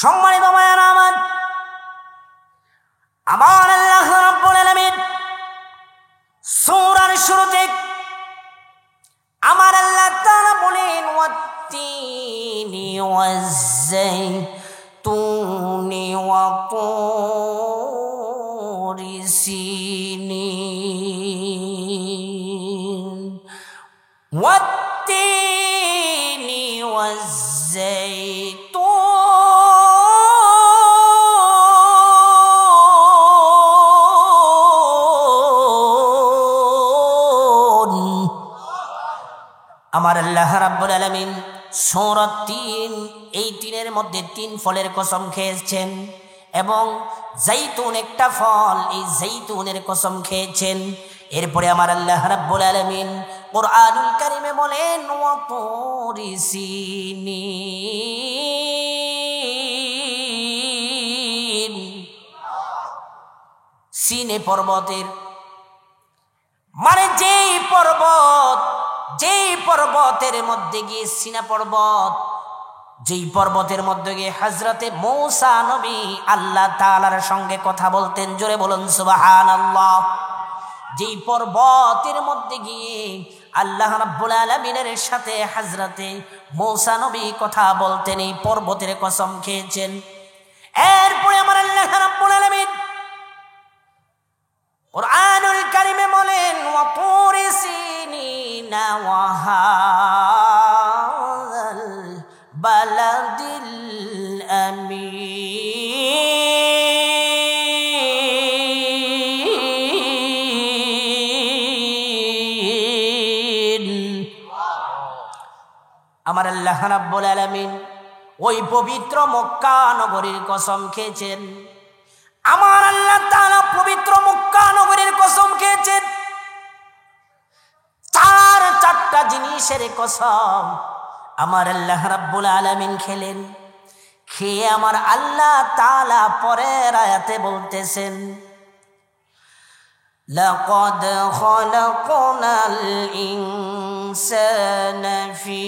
সম্মানিত ভাইয়েরা আমার, আমার আল্লাহ রাব্বুল আলামিন সূরার শুরুতে আমার আল্লাহ তাআলা বলেন ওয়াত্তিনি ওয়াজ্জাইতুনি ওয়া তুরি সিনিন ওয়াত্তিনি ওয়াজ্জাইতুন আমার আল্লাহ রাব্বুল আলামিন সূরা ৩ এই ৩-এর মধ্যে ৩ ফলের কসম খেয়েছেন এবং জাইতুন একটা ফল, এই জাইতুনের কসম খেয়েছেন। এরপরে আমার আল্লাহ রাব্বুল আলামিন কুরআনুল কারীমে বলেন ওয়া তুরি সিনিন, সিনে পর্বতের মানে যেই পর্বতের মধ্যে গিয়ে সিনা পর্বত, যেই পর্বতের মধ্যে গিয়ে হযরতে মূসা নবী আল্লাহ তাআলার সঙ্গে কথা বলতেন, জোরে বলুন সুবহানাল্লাহ। যেই পর্বতের মধ্যে গিয়ে আল্লাহ রাব্বুল আলামিনের সাথে হযরতে মূসা নবী কথা বলতেন, এই পর্বতের কসম খেয়েছেন। এরপরে আমার আল্লাহ রাব্বুল আলামিন কুরআনুল কারীমে বলেন ওয়া তুরি সিনিনা ওয়া হাযাল বালাদিল আমিন। আমার আল্লাহ রাব্বুল আলামিন ওই পবিত্র মক্কা নগরীর কসম খেয়েছেন। আমার আল্লাহ তাআলা পবিত্র মক্কা নগরীর কসম খেয়েছেন। চারটা জিনিসের কসম আমার আল্লাহ রাব্বুল আলামিন খেলেন। খেয়ে আমার আল্লাহ তাআলা পরের আয়াতে বলতেছেন লাকাদ খালাকনাল ইনসানা ফি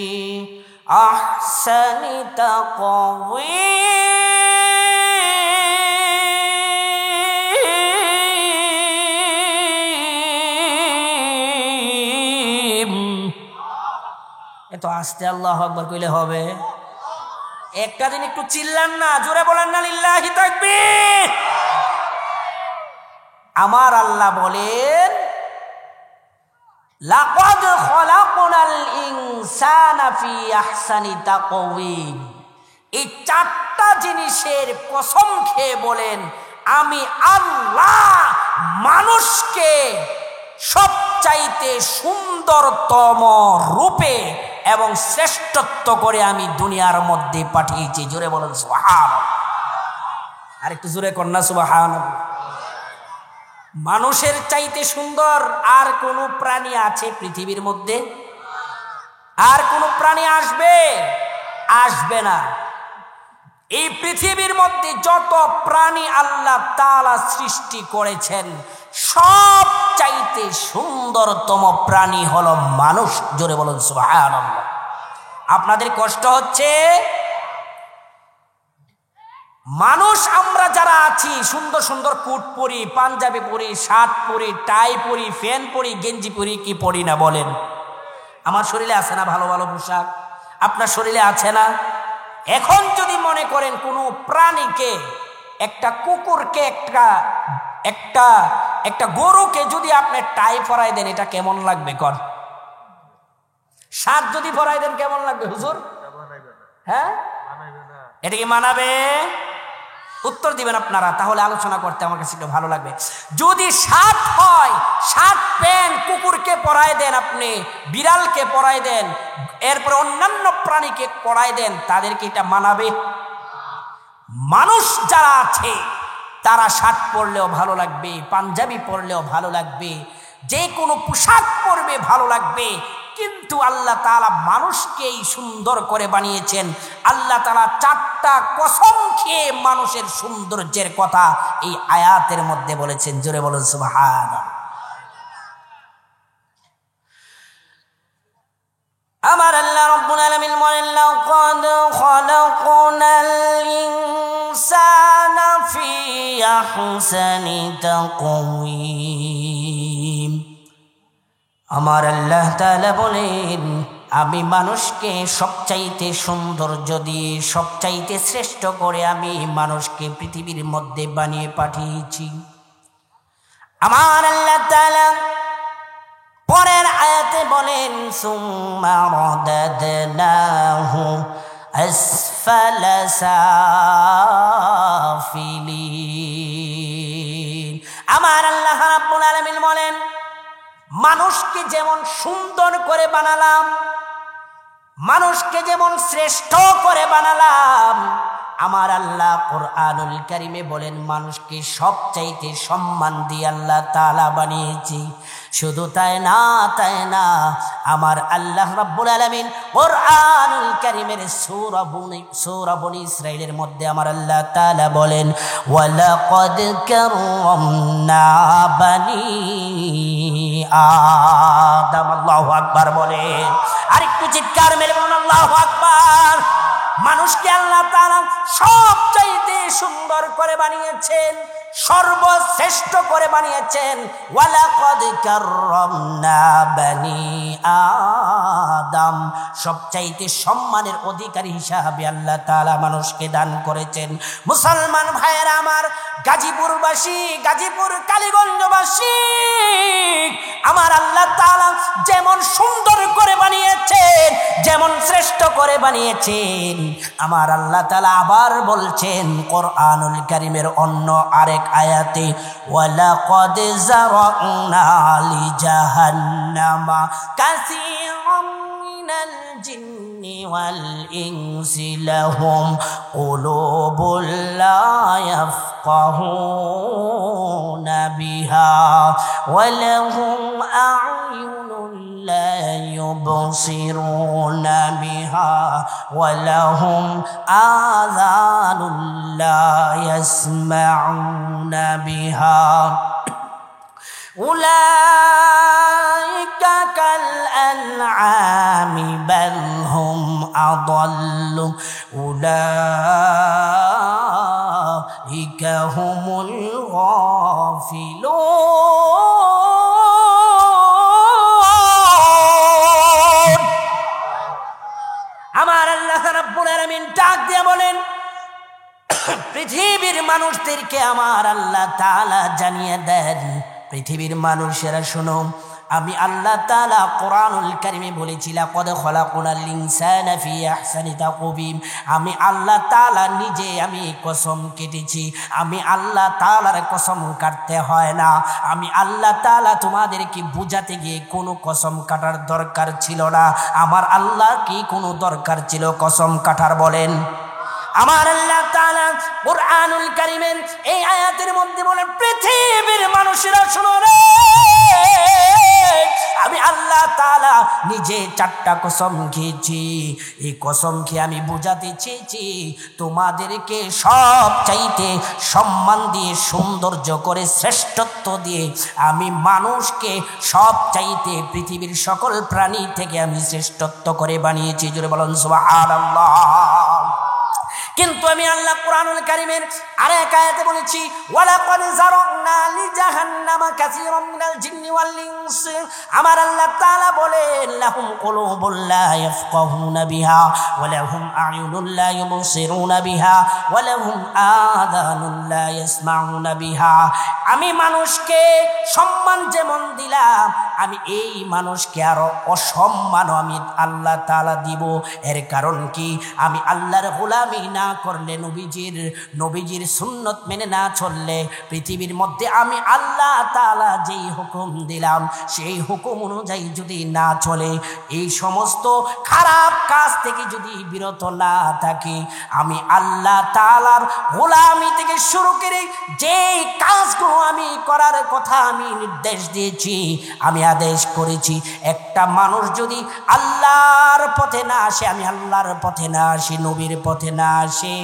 আহসানি তাকওয়ীম। এত আস্তে আল্লাহু আকবার কইলে হবে? একটা দিন একটু চিল্লান না, জোরে বলেন না লিল্লাহি তাকবীর। আমার আল্লাহ বলেন লাকাদ খালাকনাল ইনসানা ফি আহসানি তাকওয়ীম। এই চারটা জিনিসের কসম খেয়ে বলেন আমি আল্লাহ মানুষকে সবচাইতে সুন্দরতম রূপে এবং শ্রেষ্ঠত্ব করে আমি দুনিয়ার মধ্যে পাঠিয়েছি। জোরে বলেন সুবহানাল্লাহ। আর একটু জোরে কর না সুবহানাল্লাহ। মানুষের চাইতে সুন্দর আর কোন প্রাণী আছে পৃথিবীর মধ্যে? আর কোন প্রাণী আসবে না। এই পৃথিবীর মধ্যে যত প্রাণী আল্লাহ তাআলা সৃষ্টি করেছেন সব চাইতে সুন্দরতম প্রাণী হলো মানুষ। জোরে বলুন সুবহানাল্লাহ। আপনাদের কষ্ট হচ্ছে? মানুষ আমরা যারা আছি সুন্দর সুন্দর কোট পরি, পাঞ্জাবি পরি, শার্ট পরি, টাই পরি, ফ্যান পরি, গেঞ্জি পরি, কি পরি না বলেন? আমার শরীরে আছে না ভালো ভালো পোশাক? আপনার শরীরে আছে না? এখন যদি মনে করেন কোনো প্রাণীকে, একটা কুকুরকে, একটা গরুকে যদি আপনি টাই পরাই দেন এটা কেমন লাগবে কর? শার্ট যদি পরাই দেন কেমন লাগবে হুজুর? হ্যাঁ, এটা কি মানাবে? উত্তর দিবেন আপনারা, তাহলে আলোচনা করতে আমার কাছে একটু ভালো লাগবে। যদি শার্ট হয়, শার্ট প্যান্ট কুকুরকে পরাই দেন, আপনি বিড়ালকে পরাই দেন, এরপর অন্যান্য প্রাণীকে পরাই দেন, তাদেরকে এটা মানাবে? মানুষ যারা আছে তারা শার্ট পরলেও ভালো লাগবে, পাঞ্জাবি পরলেও ভালো লাগবে, যে কোনো পোশাক পরবে ভালো লাগবে, কিন্তু আল্লাহ তাআলা মানুষকেই সুন্দর করে বানিয়েছেন। আল্লাহ তাআলা চারটা কসম খেয়ে মানুষের সৌন্দর্যের কথা এই আয়াতের মধ্যে বলেছেন। জোরে বলুন সুবহানাল্লাহ। আমার আল্লাহ রাব্বুল আলামিন বলেন লাকাদ খালাকনাল بأحسن تقويم আমার আল্লাহ তাআলা বলেন আমি মানুষকে সবচাইতে সৌন্দর্য দিয়ে সবচাইতে শ্রেষ্ঠ করে আমি মানুষকে পৃথিবীর মধ্যে বানিয়ে পাঠিয়েছি। আমার আল্লাহ তাআলা পরের আয়াতে বলেন সুম্মা রাদাদনাহু আসফালা সাফিলিন। আমার আল্লাহ রাব্বুল আলামিন বলেন মানুষকে যেমন সুন্দর করে বানালাম, মানুষকে যেমন শ্রেষ্ঠ করে বানালাম, আমার আল্লাহ কোরআনুল কারীমে বলেন মানুষকে সবচাইতে সম্মান দিয়ে আল্লাহ তাআলা বানিয়েছি। শুধু তাই না আমার আল্লাহ রাব্বুল আলামিন কোরআনুল কারীমের সূরা বনী ইসরাঈলের মধ্যে আমার আল্লাহ তাআলা বলেন ওয়ালাকাদ কাররামনা বানি আদম। আল্লাহু আকবার বলেন, আরেকটু চিৎকার মেরে বলুন আল্লাহু আকবার। মানুষকে আল্লাহ তাআলা সবচাইতে সুন্দর করে বানিয়েছেন, সর্বশ্রেষ্ঠ করে বানিয়েছেন। ওয়ালাকাদ কাররামনা বানি আদম, সবচাইতে সম্মানের অধিকারী হিসাবে আল্লাহ তাআলা মানুষকে দান করেছেন। মুসলমান ভাইয়েরা আমার, গাজীপুরবাসী, গাজীপুর কালীগঞ্জবাসী, আমার আল্লাহ তাআলা যেমন সুন্দর করে বানিয়েছেন, যেমন শ্রেষ্ঠ করে বানিয়েছেন, আমার আল্লাহ তাআলা আবার বলছেন কোরআনুল কারীমের অন্য আরেক আয়াতে ওয়ালাকাদ যারানা লিজাহান্নামা কাসীরাম মিনাল জিন্নি ওয়াল ইনসি লাহুম কুলুবুল লা ইয়াফকাহুনা বিহা ওয়া লাহুম আ'য়ুনুন লা يبصرون بها ولهم آذان لا يسمعون بها أولئك كالأنعام بل هم أضل أولئك هم الغافلون। আমার আল্লাহ রাব্বুল আলামিন ডাক দিয়ে বলেন পৃথিবীর মানুষদেরকে আমার আল্লাহ তাআলা জানিয়ে দেন, পৃথিবীর মানুষেরা শোনো, আমি আল্লাহ তাআলা কোরআনুল কারীমে বলেছি লাকাদ খলাকনাল ইনসানা ফি আহসানি তাকওয়িম। আমি আল্লাহ তাআলা নিজে আমি কসম কেটেছি, আমি আল্লাহ তাআলার কসম কাটতে হয় না। আমি আল্লাহ তাআলা তোমাদেরকে বুঝাতে গিয়ে কোনো কসম কাটার দরকার ছিল না। আমার আল্লাহ কি কোনো দরকার ছিল কসম কাটার বলেন? আমার আল্লাহ তাআলা কোরআনুল কারীমের এই আয়াতের মধ্যে বলেন পৃথিবীর মানুষেরা শুনো রে, আমি আল্লাহ তাআলা নিজে 4টা কসম খেয়েছি। এই কসম খেয়ে আমি বুঝাতে চেয়েছি তোমাদেরকে সব চাইতে সম্মান দিয়ে, সৌন্দর্য করে, শ্রেষ্ঠত্ব দিয়ে আমি মানুষকে সব চাইতে পৃথিবীর সকল প্রাণী থেকে আমি শ্রেষ্ঠত্ব করে বানিয়েছি। জোরে বলুন সুবহানাল্লাহ। কিন্তু আমি আল্লাহ কোরআনুল কারীমের আরেক আয়াতে বলেছি ওয়ালাকাদ যারানা লিজাহান্নামা কাসীরাম মিনাল জিন্নি ওয়াল ইনস। আমার আল্লাহ তাআলা বলেন লাহুম কুলুবুল লা ইয়াফকাহুনা বিহা ওয়া লাহুম আ'য়ুনুন লা ইউবসিরুনা বিহা ওয়া লাহুম আযানুন লা ইয়াসমাউনা বিহা। আমি মানুষকে সম্মান যেমন দিলাম, আমি এই মানুষকে আরো অসম্মান আমি আল্লাহ তাআলা দিব। এর কারণ কি? আমি আল্লাহর গোলামি না করলে, নবীজির সুন্নত মেনে না চললে, পৃথিবীর মধ্যে আমি আল্লাহ তাআলা যেই হুকুম দিলাম সেই হুকুম অনুযায়ী যদি না চলে, এই সমস্ত খারাপ কাজ থেকে যদি বিরত না থাকি, আমি আল্লাহ তাআলার গোলামি থেকে শুরু করে যেই কাজগুলো আমি করার কথা আমি নির্দেশ দিয়েছি, আমি আদেশ করেছি, একটা মানুষ যদি আল্লাহর পথে না আসে, আমি আল্লাহর পথে না আসি, নবীর পথে না আসে,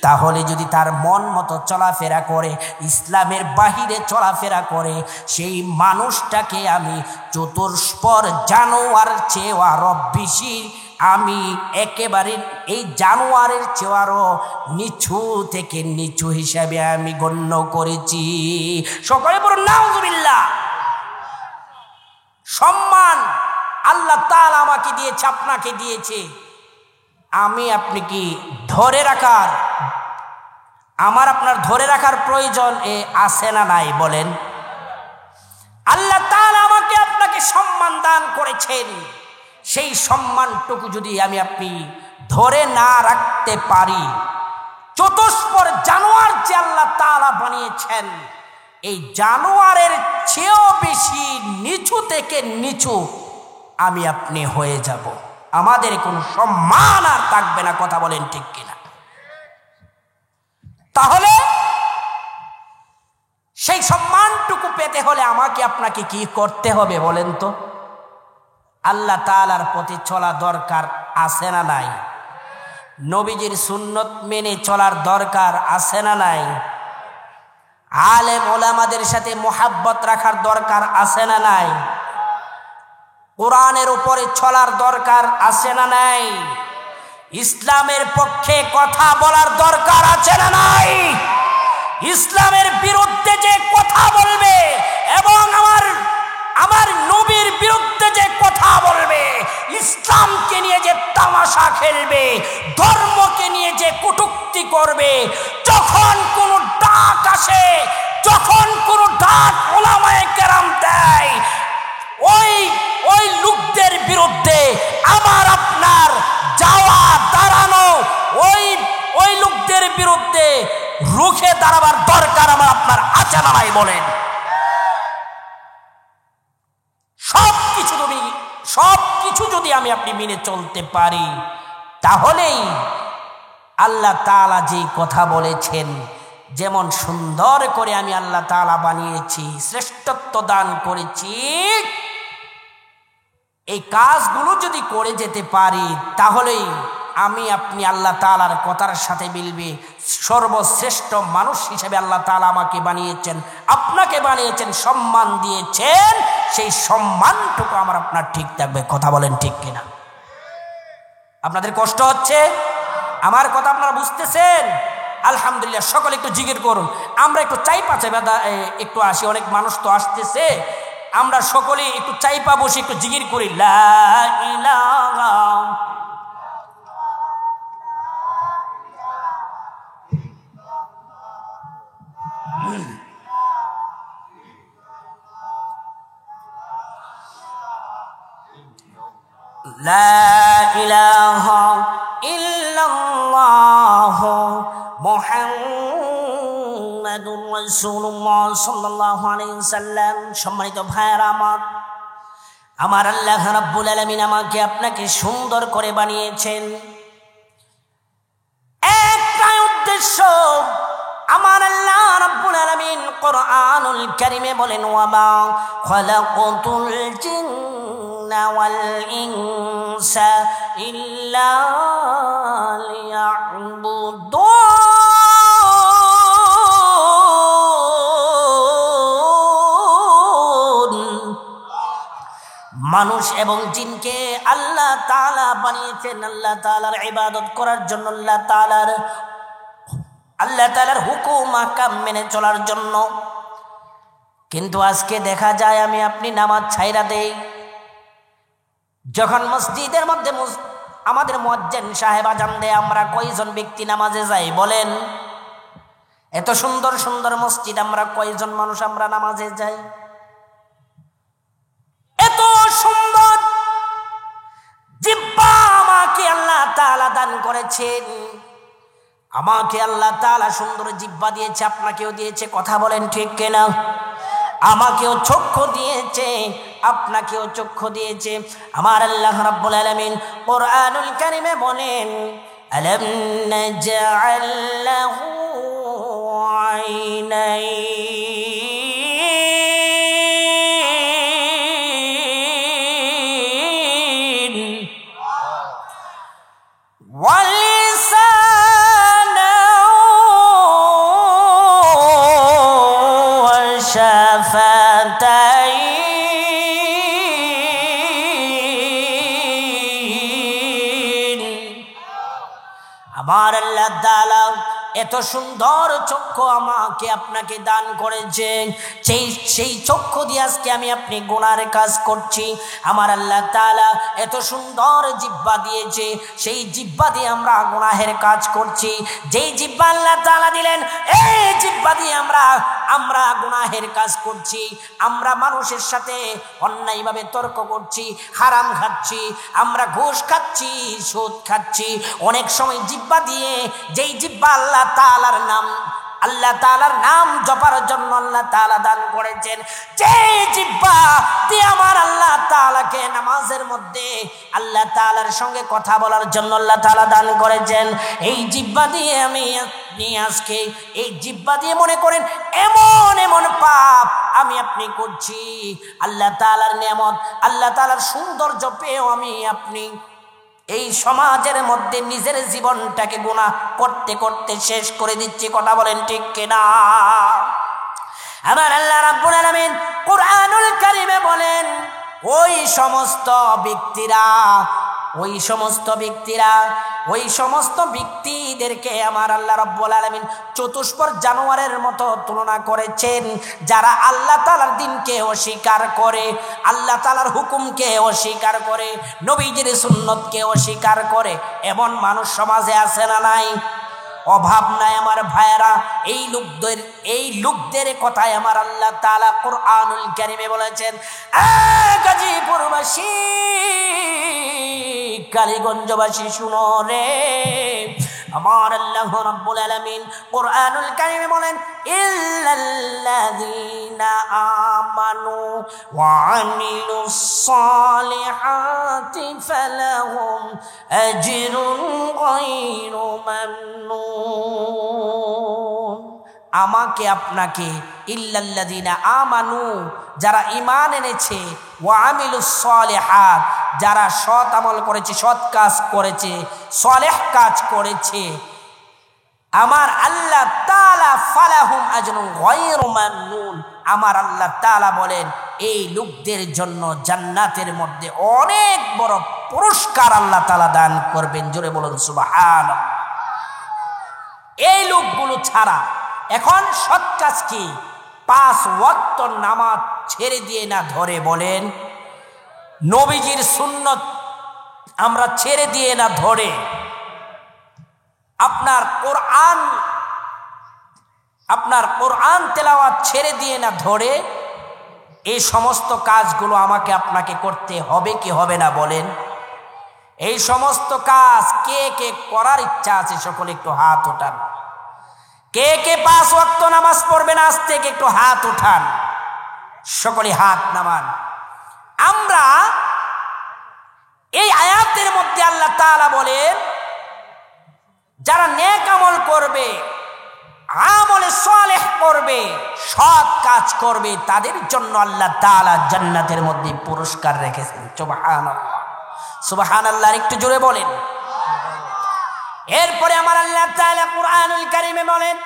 তাহলে যদি তার মন মতো চলাফেরা করে, ইসলামের বাহিরে চলাফেরা করে, সেই মানুষটাকে আমি চতুষ্পর জানোয়ার চেয়ে আরো বেশি আমি একেবারে এই জানোয়ারের চেয়ারও নিচু থেকে নিচু হিসাবে আমি গণ্য করেছি। সকলে বলুন নাউজুবিল্লাহ। সম্মান আল্লাহ তাআলা আমাকে দিয়েছে, আপনাকে দিয়েছে। আমি আপনি কি ধরে রাখার, আমার আপনার ধরে রাখার প্রয়োজন আছে না নাই বলেন? আল্লাহ তাআলা আমাকে আপনাকে সম্মান দান করেছেন, সেই সম্মানটুকু যদি আমি আপনি ধরে না রাখতে পারি, চতুষ্পদ জানোয়ার যে আল্লাহ তাআলা বানিয়েছেন, এই জানোয়ারের চেয়েও বেশি নিচু থেকে নিচু আমি আপনি হয়ে যাব। আমাদের কোনো সম্মান আর থাকবে না। কথা বলেন ঠিক কিনা? তাহলে সেই সম্মানটুকু পেতে হলে আমাকে আপনাকে কি করতে হবে বলেন তো? আল্লাহ তাআলার প্রতি চলা দরকার আছে না নাই? নবীজির সুন্নত মেনে চলার দরকার আছে না নাই? আলেম ওলামাদের সাথে মোহাব্বত রাখার দরকার আছে না নাই? কোরআনের উপরে চলার দরকার আছে না নাই? ইসলামের পক্ষে কথা বলার দরকার আছে না নাই? ইসলামের বিরুদ্ধে যে কথা বলবে এবং আমার নবীর বিরুদ্ধে যে কথা বলবে, ইসলামকে নিয়ে যে তামাশা খেলবে, ধর্মকে নিয়ে যে কটূক্তি করবে, যখন কোনো ডাক আসে, যখন কোনো ডাক উলামায়ে কেরাম দেয়, ওই লোকদের বিরুদ্ধে আমার আপনার যাওয়া দাঁড়ানো, ওই লোকদের বিরুদ্ধে রুখে দাঁড়াবার দরকার আমার আপনার আছে না নাই বলেন? সবকিছু যদি আমি আপনি মেনে চলতে পারি, তাহলেই আল্লাহ তাআলা যে কথা বলেছেন, যেমন সুন্দর করে আমি আল্লাহ তাআলা বানিয়েছি, শ্রেষ্ঠত্ব দান করেছি, এই কাজগুলো যদি করে যেতে পারি, তাহলেই আমি আপনি আল্লাহ তাআলার কথার সাথে মিলবে। সর্বশ্রেষ্ঠ মানুষ হিসেবে আল্লাহ তাআলা আমাকে বানিয়েছেন, আপনাকে বানিয়েছেন, সম্মান দিয়েছেন, সেই সম্মানটুকু আমার আপনার ঠিক থাকবে। কথা বলেন ঠিক কিনা? আপনাদের কষ্ট হচ্ছে? আমার কথা আপনারা বুঝতেছেন? আলহামদুলিল্লাহ। সকলে একটু জিকির করুন। আমরা একটু চাইপা একটু আসি, অনেক মানুষ তো আসতেছে। আমরা সকলে একটু চাইপা বসে একটু জিকির করি। লা ইলাহা লা ইলাহা ইল্লাল্লাহ মুহাম্মাদুর রাসূলুল্লাহ সাল্লাল্লাহু আলাইহি ওয়াসাল্লাম। সম্মানিত ভাইয়েরা আমার আল্লাহ রাব্বুল আলামিন আমাকে আপনাকে সুন্দর করে বানিয়েছেন। একটাই উদ্দেশ্য, আমার আল্লাহ রাব্বুল আলামিন কোরআনুল কারীমে বলেন, ওয়া মা খালাকাতুল জিন্না ওয়াল ইনসা ইল্লা লিয়াবুদুন। মানুষ এবং জিনকে আল্লাহ তাআলা বানিয়েছেন আল্লাহ তাআলার ইবাদত করার জন্য, আল্লাহ তাআলার হুকুম আহকাম মেনে চলার জন্য। কিন্তু আজকে দেখা যায় আমি আপনি নামাজ ছাইরা দেই। যখন মসজিদের মধ্যে আমাদের মুয়াজ্জিন সাহেব আজান দেয়, আমরা কয়জন ব্যক্তি নামাজে যাই বলেন? এত সুন্দর সুন্দর মসজিদ, আমরা কয়জন মানুষ আমরা নামাজে যাই? এত সুন্দর জিহ্বা আমাকে আল্লাহ তাআলা দান করেছেন। আমাকে আল্লাহ তাআলা সুন্দর জিহ্বা দিয়েছে, আপনাকেও দিয়েছে। কথা বলেন ঠিক কিনা? আমাকেও চক্ষু দিয়েছে, আপনাকেও চক্ষু দিয়েছে। আমার আল্লাহ রাব্বুল আলামিন কোরআনুল কারীমে বলেন, আলাম নাজআল লাহু আইনাইন ওয়া লিসানান ওয়া শাফাতাইন তাআলা এত সুন্দর চক্ষু আমাকে আপনাকে দান করেছেন, সেই চক্ষু দিয়ে আজকে আমি আপনি গুনার কাজ করছি। আমার আল্লাহ তাআলা এত সুন্দর জিহ্বা দিয়েছে, সেই জিহ্বা দিয়ে আমরা গুনাহের কাজ করছি। যেই জিহ্বা আল্লাহ তাআলা দিলেন, এই জিহ্বা দিয়ে আমরা গুনাহের কাজ করছি। আমরা মানুষের সাথে অন্যায়ভাবে তর্ক করছি, হারাম খাচ্ছি, আমরা ঘুষ খাচ্ছি, সুদ খাচ্ছি। অনেক সময় জিহ্বা দিয়ে, যেই জিহ্বা আল্লাহ তাআলার নাম জপার জন্য আল্লাহ তাআলা দান করেছেন, যে জিহ্বা দিয়ে আমার আল্লাহ তাআলাকে নামাজের মধ্যে আল্লাহ তাআলার সঙ্গে কথা বলার জন্য আল্লাহ তাআলা দান করেছেন, এই জিহ্বা দিয়ে আমি আজকে এই জিহ্বা দিয়ে মনে করেন এমন এমন পাপ আমি আপনি করছি। আল্লাহ তাআলার নিয়ামত, আল্লাহ তাআলার সৌন্দর্য পেয়েও আমি আপনি এই সমাজের মধ্যে নিজের জীবনটাকে গুনাহ করতে করতে শেষ করে দিচ্ছি। কথা বলেন ঠিক কিনা? আমার আল্লাহ রাব্বুল আলামিন কুরআনুল কারীমে বলেন, ওই সমস্ত ব্যক্তিদেরকে আমার আল্লাহ রাব্বুল আলামিন চতুষ্পদ জানোয়ারের মতো তুলনা করেছেন, যারা আল্লাহ তাআলার দ্বীনকে অস্বীকার করে, আল্লাহ তাআলার হুকুমকে অস্বীকার করে, নবীজির সুন্নতকে অস্বীকার করে। এমন মানুষ সমাজে আছে না নাই? অভাব নাই আমার ভাইয়েরা। এই লোকদের কথাই আমার আল্লাহ তাআলা কুরআনুল কারীমে বলেছেন। গাজীপুরবাসী, কালীগঞ্জবাসী শুনো রে, আমার আল্লাহ রাব্বুল আলামিন কুরআনুল কারীমে বলেন, ইল্লাল্লাযীনা আমানু ওয়া আমিলুস সালিহাতি ফালাহুম আজরুন গায়রু মামনুন। আমাকে আপনাকে ইল্লাল্লাযীনা আমানু, যারা ঈমান এনেছে, ওয়া আমিলুস সালিহাত, যারা সৎ আমল করেছে, সৎ কাজ করেছে, সালেহ কাজ করেছে, আমার আল্লাহ তাআলা ফালাহুম আজরুন গায়রু মামনুন, আমার আল্লাহ তাআলা বলেন এই লোকদের জন্য জান্নাতের মধ্যে অনেক বড় পুরস্কার আল্লাহ তাআলা দান করবেন। জোরে বলুন সুবহানাল্লাহ। এই লোকগুলো ছাড়া এখন সৎ কাজ কি? 5 ওয়াক্ত নামাজ ছেড়ে দিয়ে না ধরে বলেন, নবীজির সুন্নত আমরা ছেড়ে দিয়ে না ধরে, আপনার কোরআন তেলাওয়াত ছেড়ে দিয়ে না ধরে, এই সমস্ত কাজগুলো আমাকে আপনাকে করতে হবে কি হবে না বলেন? এই সমস্ত কাজ কে কে করার ইচ্ছা আছে সকলে একটু হাত উঠান। কে কে 5 ওয়াক্ত নামাজ পড়বেন আজ থেকে একটু হাত উঠান, সকলে হাত নামান। আমরা এই আয়াতের মধ্যে আল্লাহ তাআলা বলেন, যারা নেক আমল করবে, আমলে সালেহ করবে, সৎ কাজ করবে, তাদের জন্য আল্লাহ তাআলা জান্নাতের মধ্যে পুরস্কার রেখেছেন। সুবহানাল্লাহ, সুবহানাল্লাহ একটু জোরে বলেন। এরপরে আমার আল্লাহ তাআলা কুরআনুল কারীমে বলেন,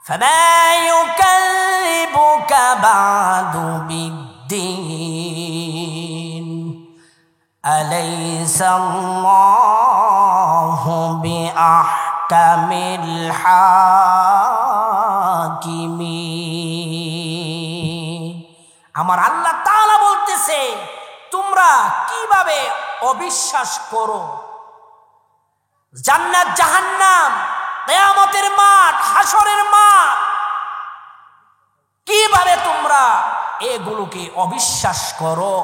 ফামা ইউকাল্লিবুকা বাদু বিদ্দীন আলাইসাল্লাহু বিআহকামিল হাকিমিন। আমার আল্লাহ তাআলা বলতেছে, তোমরা কিভাবে অবিশ্বাস করো? জান্নাত জাহান্নাম, কিয়ামতের মাঠ, হাসরের মাঠ, কিভাবে তোমরা এগুলোকে অবিশ্বাস করো?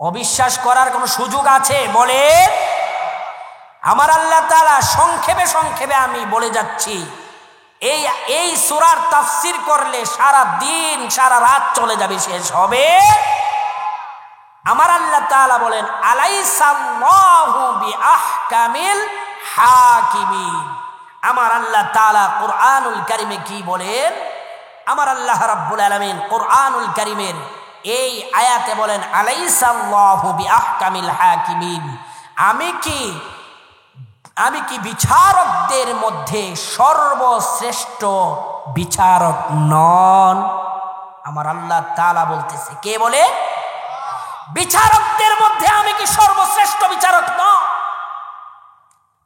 অবিশ্বাস করার কোনো সুযোগ আছে বলে? আমার আল্লাহ তাআলা সংক্ষেপে আমি বলে যাচ্ছি, এই সূরার তাফসীর করলে সারা দিন সারা রাত চলে যাবে, শেষ হবে। আমার আল্লাহ তাআলা বলেন, আলাইসাল্লাহু বিআহকামিল হাকিমিন। আমার আল্লাহ তাআলা কুরআনুল কারীমে কি বলেন? আমার আল্লাহ রাব্বুল আলামিন কুরআনুল কারীমের এই আয়াতে বলেন, আলাইসাল্লাহু বিআহকামিল হাকিমিন। আমি কি বিচারকদের মধ্যে সর্বশ্রেষ্ঠ বিচারক নন? আমার আল্লাহ তাআলা বলতেছে, কে বলে? বিচারকদের মধ্যে আমি কি সর্বশ্রেষ্ঠ বিচারক নন?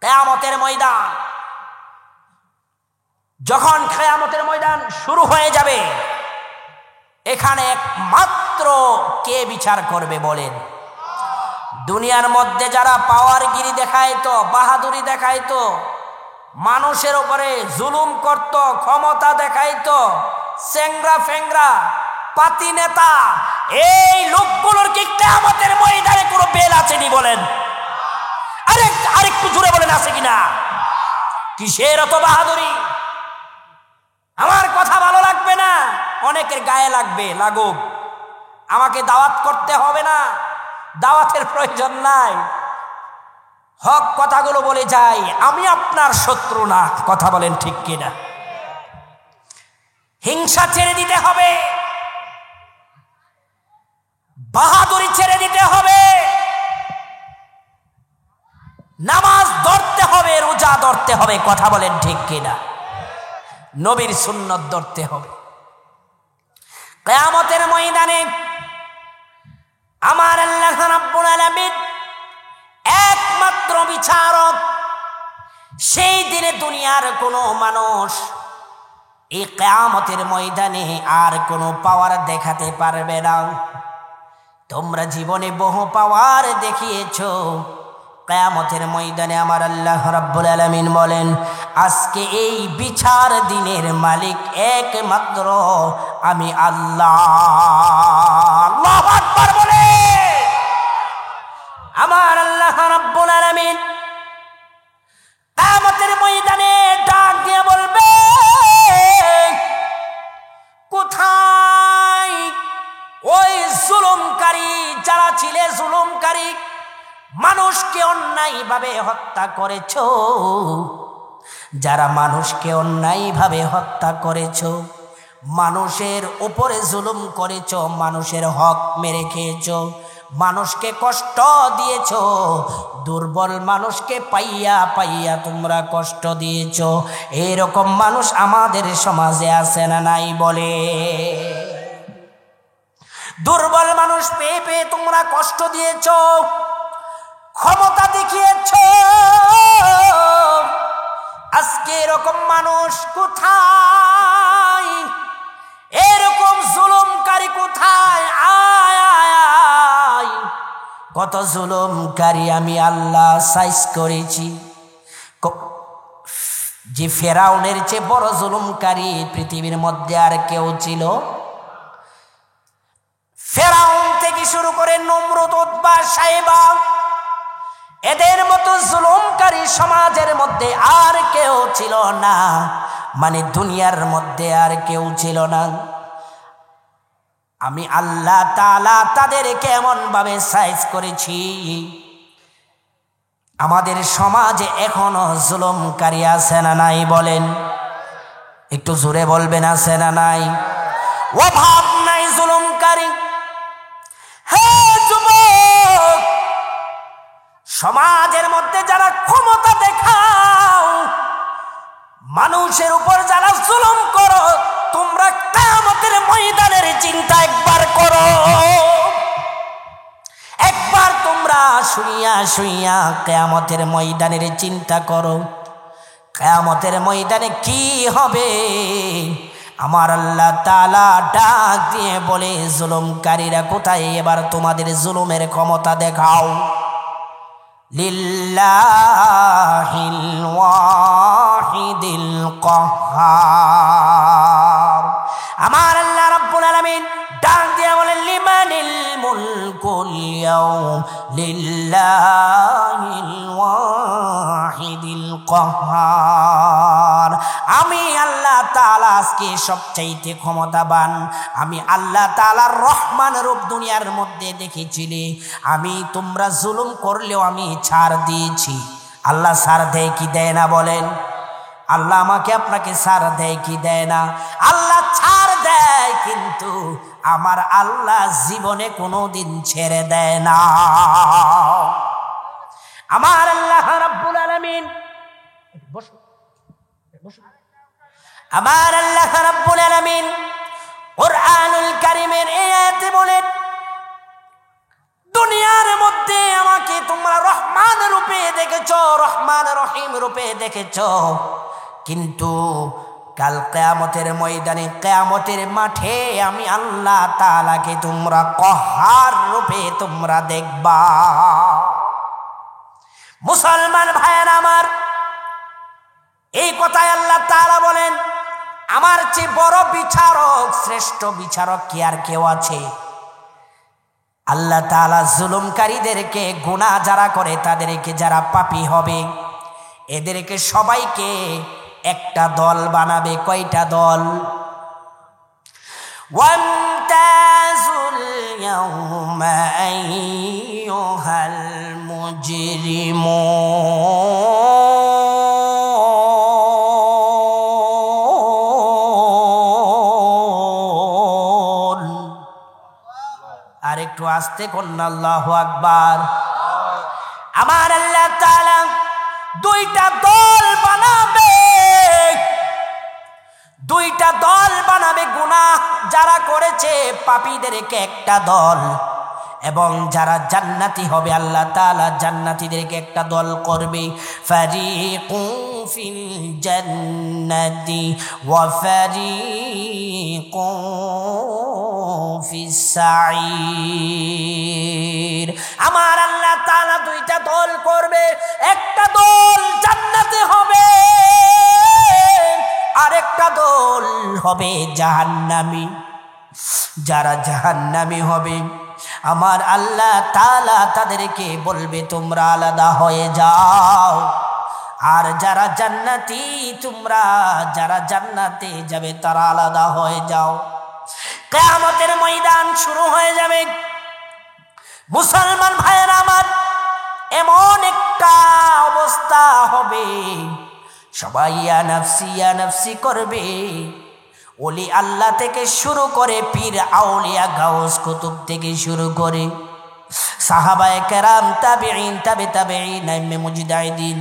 কিয়ামতের ময়দান। যখন কিয়ামতের ময়দান শুরু হয়ে যাবে, এখানে একমাত্র কে বিচার করবে বলেন? দুনিয়ার মধ্যে যারা পাওয়ারগিরি দেখাইতো, বাহাদুরি দেখাইতো, মানুষের উপরে জুলুম করত, ক্ষমতা দেখাইতো, চেংরা ফেংরা পাতি নেতা, এই লোকগুলোর কি কিয়ামতের ময়দানে কোনো বেল আছেনি বলেন? আরেকটু জোরে বলেন, আছে কিনা? কিসের অত বাহাদুরি? আমার কথা ভালো লাগবে না, অনেকের গায়ে লাগবে, লাগুক। আমাকে দাওয়াত করতে হবে না, দাওয়াতের প্রয়োজন নাই। হক কথাগুলো বলে যাই, আমি আপনার শত্রু না। কথা বলেন ঠিক কিনা? হিংসা ছেড়ে দিতে হবে, বাহাদুরি ছেড়ে দিতে হবে, নামাজ ধরতে হবে, রোজা ধরতে হবে। কথা বলেন ঠিক কিনা? নবীর সুন্নত ধরতে হবে। কিয়ামতের ময়দানে আমার আল্লাহ রাব্বুল আলামিন একমাত্র বিচারক। সেই দিনে দুনিয়ার কোনো মানুষ এই কিয়ামতের ময়দানে আর কোনো পাওয়ার দেখাতে পারবে না। তোমরা জীবনে বহু পাওয়ার দেখিয়েছো, কিয়ামতের ময়দানে আমার আল্লাহ রাব্বুল আলামিন বলেন, আজকে এই বিচার দিনের মালিক একমাত্র আমি আল্লাহ। আল্লাহু আকবার বলে আমার আল্লাহ রাব্বুল আলামিন কিয়ামতের ময়দানে ডাক দিয়ে বলবে, কোথায় ওই জুলুমকারী যারা ছিলে, জুলুমকারী মানুষকে অন্যায়ভাবে হত্যা করেছো, যারা মানুষকে অন্যায়ভাবে হত্যা করেছো, মানুষের উপরে জুলুম করেছো, মানুষের হক মেরে খেয়েছো, মানুষকে কষ্ট দিয়েছো, দুর্বল মানুষকে পাইয়া পাইয়া তোমরা কষ্ট দিয়েছো। এরকম মানুষ আমাদের সমাজে আছে না নাই বলে? দুর্বল মানুষ পেয়ে পেয়ে তোমরা কষ্ট দিয়েছো, ক্ষমতা দেখিয়েছো। আজকে এরকম মানুষ কোথায়? এরকম জুলুমকারী কোথায়? আয় আয় আয়! কত জুলুমকারী আমি আল্লাহ সাইজ করেছি। যে ফেরাউনের চেয়ে বড় জুলুমকারী পৃথিবীর মধ্যে আর কেউ ছিল? ফেরাউন থেকে শুরু করে নমরুদ, উতবা, সাইবা, এদের মতো জুলুমকারী সমাজের মধ্যে আর কেউ ছিল না, মানে দুনিয়ার মধ্যে আর কেউ ছিল না। আমি আল্লাহ তাআলা তাদেরকে এমন ভাবে সাইজ করেছি, আমাদের সমাজে এখনো জুলুমকারী আছে না নাই বলেন? একটু জোরে বলবেন, আছে না নাই? অভাব নাই জুলুমকারী। হে যুবক, সমাজের মধ্যে যারা ক্ষমতা দেখাও, মানুষের উপর যারা জুলুম করো, তোমরা কিয়ামতের ময়দানের চিন্তা একবার করো। একবার তোমরা শুইয়া শুইয়া কিয়ামতের ময়দানের চিন্তা করো। কিয়ামতের ময়দানে কি হবে? আমার আল্লাহ তাআলা ডাক দিয়ে বলে, জুলুমকারীরা কোথায়? এবার তোমাদের জুলুমের ক্ষমতা দেখাও। লিল্লাহিল ওয়াহিদিল কাহ্হার। আমার আল্লাহ রাব্বুল আলামিন ডাক দিয়ে বলেন, লিমানিল মুলকুল ইয়াউম লিল্লাহিল ওয়াহিদিল কাহ্হার। আমি আল্লাহ তাআলা আজকে সবচাইতে ক্ষমতাবান। আমি আল্লাহ তাআলার রহমান রূপ দুনিয়ার মধ্যে দেখেছিলে। আমি তোমরা জুলুম করলেও আমি ছাড় দিয়েছি। আল্লাহ ছাড় দেয় কি দেয় না বলেন? আল্লাহ আমাকে আপনাকে ছাড় দেয় কি দেয় না? আল্লাহ ছাড় দেয়, কিন্তু আমার আল্লাহ জীবনে কোনোদিন ছেড়ে দেয় না। আমার আল্লাহ রাব্বুল আলামিন, আমার আল্লাহ রাব্বুল আলামিন কুরআনুল কারীমের এই আয়াতে বলেন, দুনিয়ার মধ্যে আমাকে তোমরা রহমান রূপে দেখেছো, রহমান রহিম রূপে দেখেছো, কিন্তু কাল কিয়ামতের ময়দানে, কিয়ামতের মাঠে আমি আল্লাহ তাআলাকে তোমরা কহার রূপে তোমরা দেখবা। মুসলমান ভাইয়েরা আমার, এই কথাই আল্লাহ তাআলা বলেন, আমার চেয়ে বড় বিচারক, শ্রেষ্ঠ বিচারক কি আর কেউ আছে? আল্লাহ তাআলা জুলুমকারীদেরকে, গুনাহ যারা করে তাদেরকে, যারা পাপী হবে এদেরকে সবাইকে একটা দল বানাবে। কয়টা দল? ওয়ামতাজুল ইয়াওমা আইয়ুহাল মুজরিমুন। আর একটু আস্তে করুন, আল্লাহু আকবার। আমার আল্লাহ তাআলা দুইটা দল বানাবে, দুইটা দল বানাবে। গুনাহ যারা করেছে পাপীদেরকে একটা দল, এবং যারা জান্নাতি হবে আল্লাহ তাআলা জান্নাতীদেরকে একটা দল করবে। ফারিকুন ফিল জান্নাতি ওয়া ফারিকুন ফিস সাঈর। আমার আল্লাহ তাআলা দুইটা দল করবে, একটা দল জান্নাতে হবে, আরেকটা দল হবে জাহান্নামী। যারা জাহান্নামী হবে আমার আল্লাহ তাআলা তাদেরকে বলবে তোমরা আলাদা হয়ে যাও। আর যারা জান্নাতি, তোমরা যারা জান্নাতে যাবে তারা আলাদা হয়ে যাও। কিয়ামতের ময়দান শুরু হয়ে যাবে। মুসলমান ভাইয়েরা আমার, এমন একটা অবস্থা হবে, সবাই ইয়া নাফসি ইয়া নাফসি করবে। ওলি আল্লাহ থেকে শুরু করে পীর আউলিয়া গাউস কুতুব থেকে শুরু করে সাহাবায়ে কেরাম, তাবেঈন, তাবে তাবেঈন, আইম্মে মুজতাহিদিন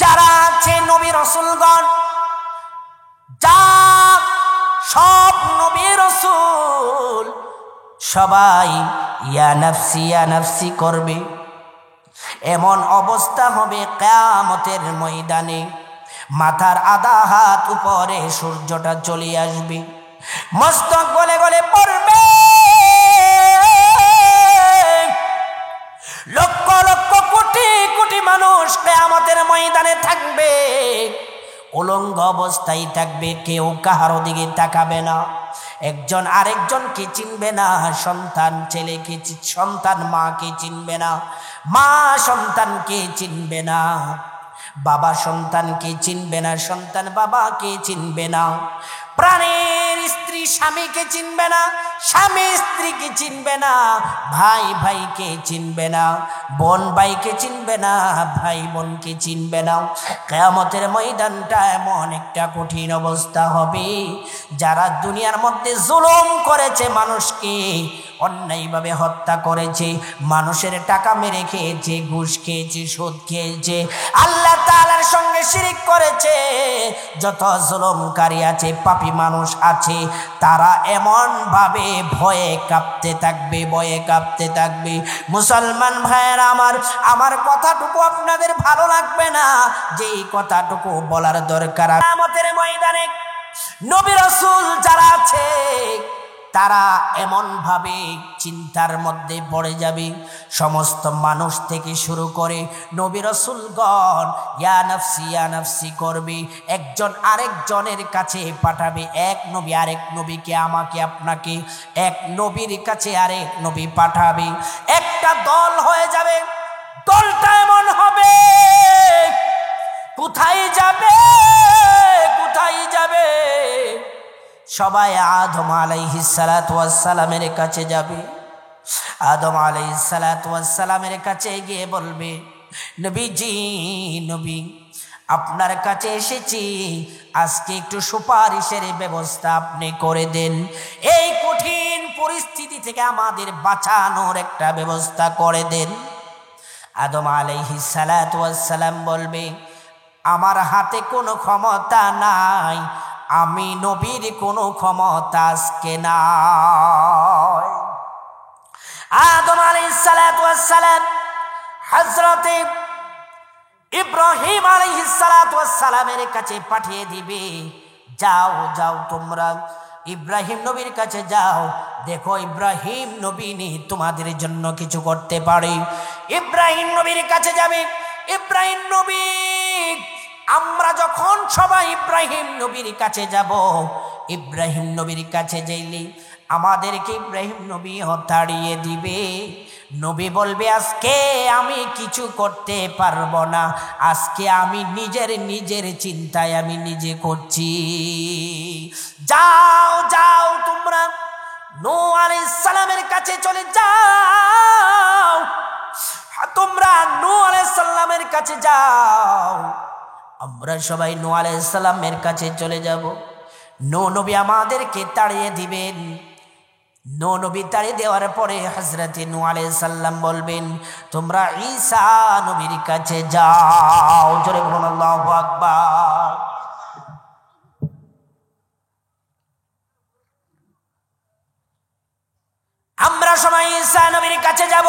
যারা আছে, নবী রাসূলগণ, যা সব নবী রাসূল সবাই ইয়া নাফসি করবে। এমন অবস্থা হবে কিয়ামতের ময়দানে, মাথার আধা হাত উপরে সূর্যটা চলে আসবে, মস্তক গলে গলে পড়বে, লক্ষ লক্ষ কোটি কোটি মানুষ কিয়ামতের ময়দানে থাকবে, উলঙ্গ অবস্থায় থাকবে, কেউ কাহারো দিকে তাকাবে না, একজন আরেকজনকে চিনবে না, সন্তান ছেলেকে, সন্তান মাকে চিনবে না, মা সন্তানকে চিনবে না, বাবা সন্তানকে চিনবে না, সন্তান বাবাকে চিনবে না, প্রাণের স্ত্রী স্বামীকে চিনবে না, স্বামী স্ত্রীকে চিনবে না, ভাই ভাইকে চিনবে না, বোন ভাইকে চিনবে না, ভাই বোনকে চিনবে না। কিয়ামতের ময়দানটা এমন একটা কঠিন অবস্থা হবে, যারা দুনিয়ার মধ্যে জুলুম করেছে, মানুষকে অন্যায়ভাবে হত্যা করেছে, মানুষের টাকা মেরে খেয়েছে, ঘুষ খেয়েছে, সুদ খেয়েছে, আল্লাহ তাআলার সঙ্গে শিরিক করেছে, যত জুলুমকারী আছে, পাপী মানুষ আছে, তারা এমন ভাবে ভয়ে কাঁপতে থাকবে, ভয়ে কাঁপতে থাকবে। মুসলমান ভাইয়েরা আমার, আমার কথাটুকু আপনাদের ভালো লাগবে না, যে এই কথাটুকু বলার দরকার। কিয়ামতের ময়দানে নবী রাসূল যারা আছে তারা এমন ভাবে চিন্তার মধ্যে পড়ে যাবে, সমস্ত মানুষ থেকে শুরু করে নবী রাসূলগণ ইয়া নাফসি করবে, একজন আরেকজনের কাছে পাঠাবে, এক নবী আরেক নবীকে, আমাকে আপনাকে এক নবীর কাছে আরেক নবী পাঠাবে, একটা দল হয়ে যাবে। দলটা এমন হবে, কোথায় যাবে, কোথায় যাবে? সবাই আদম আলাইহিস সালাতু ওয়াস সালামের কাছে যাবে। আদম আলাইহিস সালাতু ওয়াস সালামের কাছে গিয়ে বলবে, নবীজি, নবী আপনার কাছে এসেছি, আজকে একটু সুপারিশের ব্যবস্থা আপনি করে দেন, এই কঠিন পরিস্থিতি থেকে আমাদের বাঁচানোর একটা ব্যবস্থা করে দেন। আদম আলাইহিস সালাতু ওয়াস সালাম বলবে, আমার হাতে কোনো ক্ষমতা নাই, আমি নবীর কোনো ক্ষমতা আজকে নাই। আদম আলাইহিস সালাতু ওয়াস সালাম হযরতে ইব্রাহিম আলাইহিস সালাতু ওয়াস সালামের কাছে পাঠিয়ে দিবে, যাও যাও তোমরা ইব্রাহিম নবীর কাছে যাও, দেখো ইব্রাহিম নবী তোমাদের জন্য কিছু করতে পারে। ইব্রাহিম নবীর কাছে যাবে। ইব্রাহিম নবী, আমরা যখন সবাই ইব্রাহিম নবীর কাছে যাব, ইব্রাহিম নবীর কাছে যাইলে আমাদেরকে ইব্রাহিম নবী তাড়িয়ে দিবে। নবী বলবে, আজকে আমি কিছু করতে পারবো না, আজকে আমি নিজের চিন্তায় আমি নিজে করছি। যাও যাও তোমরা নূহ আলাইহিস সালামের কাছে চলে যাও, তোমরা নূহ আলাইহিস সালামের কাছে যাও। আমরা সবাই নূহ আলাইহিস সালামের কাছে চলে যাব। নূহ নবী আমাদেরকে তাড়িয়ে দিবেন। নূহ নবী তাড়িয়ে দেওয়ার পরে হযরতে নূহ আলাইহিস সালাম বলবেন, তোমরা ঈসা নবীর কাছে যাও। জোরে বলুন আল্লাহু আকবার। আমরা সবাই ঈসা নবীর কাছে যাব,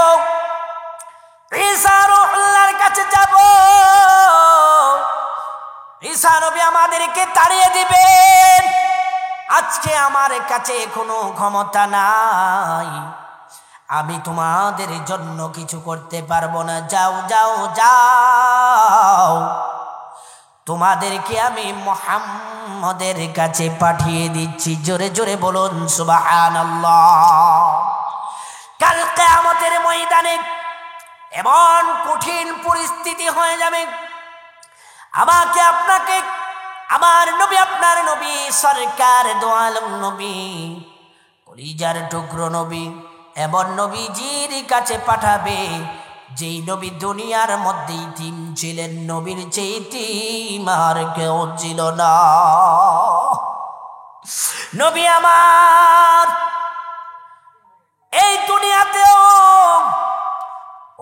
ঈসা রূহুল্লাহর কাছে যাব। ঈসা নবী আমাদেরকে তাড়িয়ে দিবেন, আজকে আমার কাছে কোনো ক্ষমতা নাই, আমি তোমাদের জন্য কিছু করতে পারবো না। যাও যাও যাও, তোমাদেরকে আমি মুহাম্মদের কাছে পাঠিয়ে দিচ্ছি। জোরে জোরে বলুন সুবহানাল্লাহ। কাল কিয়ামতের ময়দানে এমন কঠিন পরিস্থিতি হয়ে যাবে, আমাকে আপনাকে, আমার নবী, আপনার নবী, সরকার দো আলম নবী, কলিজার টুকরো নবী, এমন নবীজির কাছে পাঠাবে যেই নবী দুনিয়ার মধ্যে ইতিম ছিলেন, নবীর চেয়ে ইতিম আর কেউ ছিল না। নবী আমার এই দুনিয়াতেও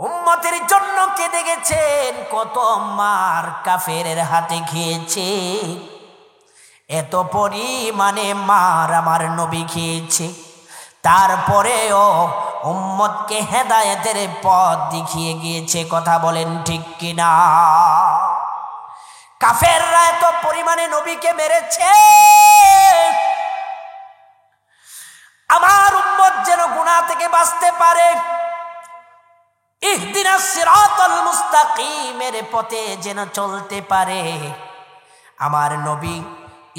উম্মতের জন্য কেঁদে গেছেন, কত মার কাফেরের হাতে খেয়েছে, এত পরিমাণে মার আমার নবী খেয়েছে, তারপরেও উম্মতকে হেদায়েতের পথ দেখিয়ে গিয়েছে। কথা বলেন ঠিক কিনা? কাফেররা এত পরিমাণে নবীকে মেরেছে, আমার উম্মত যেন গুনাহ থেকে বাঁচতে পারে, ইহদিনাস সিরাতাল মুস্তাকিমের পথে যেন চলতে পারে। আমার নবী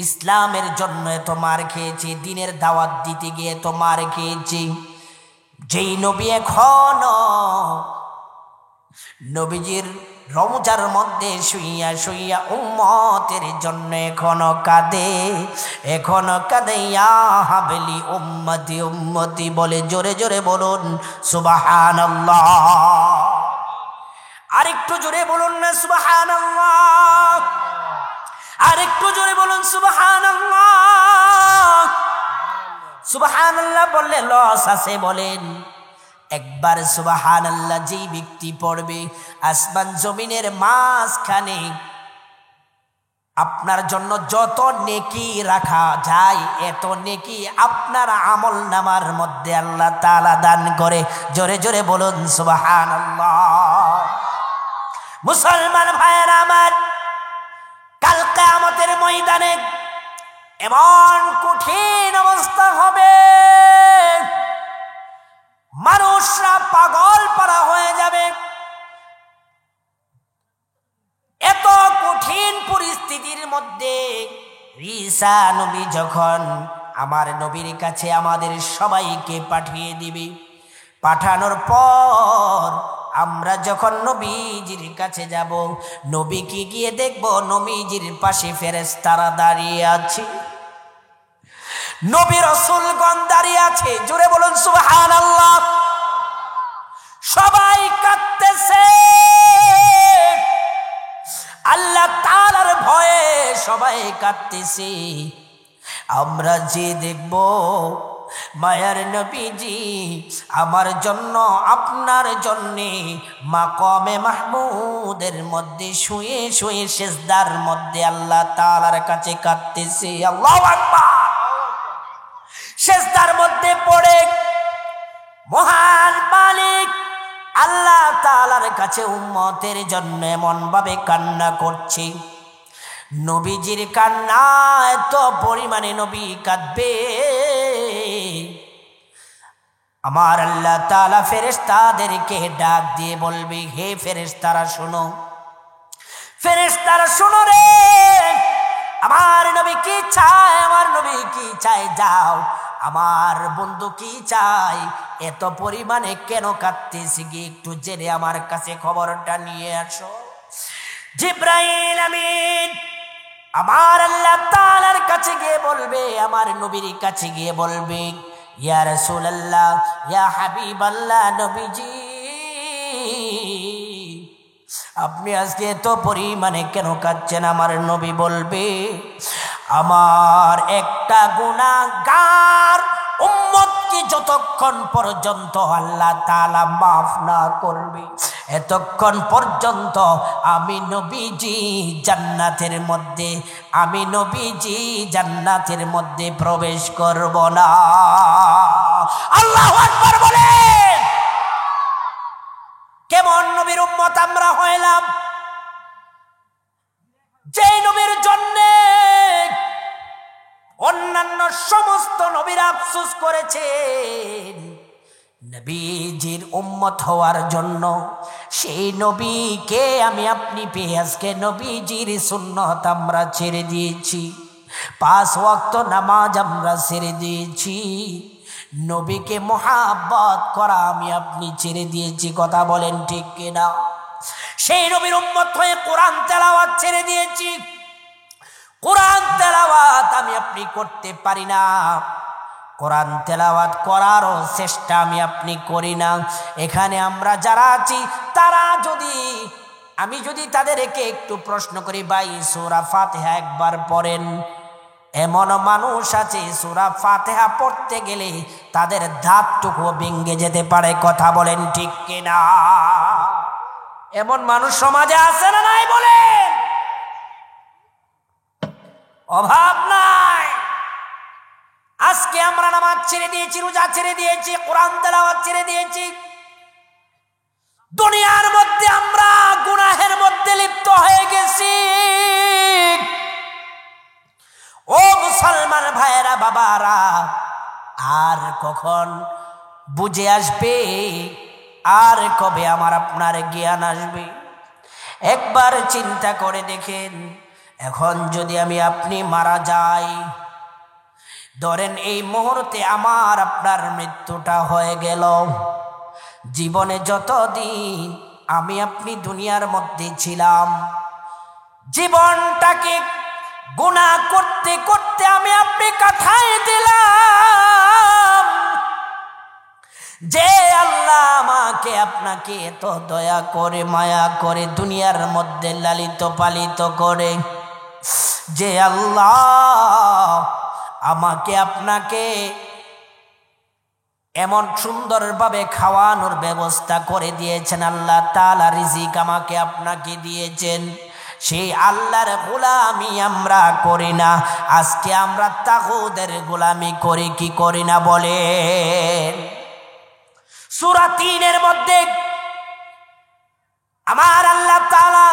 ইসলামের জন্য এত মার খেয়েছে, দ্বীনের দাওয়াত দিতে গিয়ে এত মার খেয়েছে, যেই নবী এখনো নবীজির রওজার মধ্যে শুইয়া শুইয়া উম্মতের জন্য এখনো কাঁদে, এখনো কাঁদে, ইয়া হাবলি উম্মতি উম্মতি বলে। জোরে জোরে বলুন সুবহানাল্লাহ। আরেকটু জোরে বলুন না সুবহানাল্লাহ, আরেকটু জোরে বলুন সুবহানাল্লাহ। সুবহানাল্লাহ বললে লস আছে বলেন? একবার সুবহানাল্লাহ যেই ব্যক্তি পড়বে, আসমান জমিনের মাঝখানে আপনার জন্য যত নেকি রাখা যায় এত নেকি আপনার আমল নামার মধ্যে আল্লাহ তাআলা দান করে। জোরে জোরে বলুন সুবহানাল্লাহ। মুসলমান ভাইয়েরা আমার, কাল কিয়ামতের ময়দানে এমন কঠিন অবস্থা হবে, মানুষরা পাগল পারা হয়ে যাবে। এত কঠিন পরিস্থিতির মধ্যে ঈসা নবী যখন আমার নবীর কাছে আমাদের সবাইকে পাঠিয়ে দিবে, পাঠানোর পর আমরা যখন নবীজির কাছে যাব, নবীকে গিয়ে দেখব নবীজির পাশে ফেরেশতারা দাঁড়িয়ে আছে, নবী রাসূলগণ দাঁড়িয়ে আছে। জোরে বলুন সুবহানাল্লাহ। সবাই কাঁদতেছে, আল্লাহ তাআলার ভয়ে সবাই কাঁদতেছে। আমরা যে দেখব মায়ার নবীজি আমার জন্য, আপনার জন্যে মাকামে মাহমুদের মধ্যে শুয়ে শুয়ে সিজদার মধ্যে আল্লাহ তাআলার কাছে কাঁদতেছে। আল্লাহু আকবার। সিজদার মধ্যে পড়ে মহান মালিক আল্লাহ তাআলার কাছে উম্মতের জন্য এমন ভাবে কান্না করছে, নবীজির কান্না এত পরিমাণে নবী কাঁদবে, আমার আল্লাহ তাআলা ফেরেশতাদেরকে ডাক দিয়ে বলবে, হে ফেরেশতারা শোনো, ফেরেশতারা শোনো রে, আমার নবী কি চায়, আমার নবী কি চায়, যাও আমার বন্ধু কি চাই, এত পরিমাণে কেন কাঁদতেছি গিয়ে একটু জেনে আমার কাছে খবরটা নিয়ে আসো। জিবরাইল আমিন আমার আল্লাহ তাআলার কাছে গিয়ে বলবে, আমার নবীর কাছে গিয়ে বলবে, ইয়া রাসূলুল্লাহ, ইয়া হাবিবাল্লাহ, নবীজি আপনি আজকে এত পরিমাণে কেন কাঁদছেন? আমার নবী বলবে, আমার একটা গুনাহগার উম্মতকে যতক্ষণ পর্যন্ত আল্লাহ তাআলা মাফ না করবে, এতক্ষণ পর্যন্ত আমি নবীজি জান্নাতের মধ্যে প্রবেশ করব না। আল্লাহু আকবার বলেন। কেমন নবীর উম্মত আমরা হইলাম, যে নবীর জন্য অন্যান্য সমস্ত নবীরা আফসোস করেছেন, নবীজির উম্মত হওয়ার জন্য। সেই নবীকে আমি আপনি পেয়ে আজকে নবীজির সুন্নত আমরা ছেড়ে দিয়েছি, 5 ওয়াক্ত নামাজ আমরা ছেড়ে দিয়েছি, নবীকে মুহাব্বত করা আমি আপনি ছেড়ে দিয়েছি। কথা বলেন ঠিক কিনা? সেই নবীর উম্মত হয়ে কোরআন তেলাওয়াত ছেড়ে দিয়েছি, কোরআন তেলাওয়াত আমি আপনি করতে পারি না, কোরআন তেলাওয়াত করারও চেষ্টা আমি আপনি করি না। এখানে আমরা যারা আছি তারা আমি যদি তাদেরকে একটু প্রশ্ন করি, ভাই সূরা ফাতিহা একবার পড়েন, এমন মানুষ আছে সূরা ফাতিহা পড়তে গেলে তাদের দাঁতটুকু ভেঙে যেতে পারে। কথা বলেন ঠিক কিনা? এমন মানুষ সমাজে আছে না নাই বলেন? অভাব নাই। আজকে আমরা নামাজ ছেড়ে দিয়েছি, রোজা ছেড়ে দিয়েছি, কোরআন তেলাওয়াত ছেড়ে দিয়েছি, দুনিয়ার মধ্যে আমরা গুনাহের মধ্যে লিপ্ত হয়ে গেছি। ও মুসলমান ভাইয়েরা, বাবারা, আর কখন বুঝে আসবে, আর কবে আমার আপনার জ্ঞান আসবে? একবার চিন্তা করে দেখেন, এখন যদি আমি আপনি মারা যাই, ধরেন এই মুহূর্তে আমার আপনার মৃত্যুটা হয়ে গেল, জীবনে যতদিন আমি আপনি দুনিয়ার মধ্যে ছিলাম, জীবনটাকে গুনাহ করতে করতে আমি আপনি কাটায় দিলাম। যে আল্লাহ আমাকে আপনাকে এত দয়া করে মায়া করে দুনিয়ার মধ্যে লালিত পালিত করে, যে আল্লাহ আমাকে আপনাকে এমন সুন্দরভাবে খাওয়ানোর ব্যবস্থা করে দিয়েছেন, আল্লাহ তাআলা রিজিক আমাকে আপনাকে দিয়েছেন, সেই আল্লাহর গোলামি আমরা করি না। আজকে আমরা তাগুতের গোলামি করি কি করি না বলেন? সূরা 3-এর মধ্যে আমার আল্লাহ তাআলা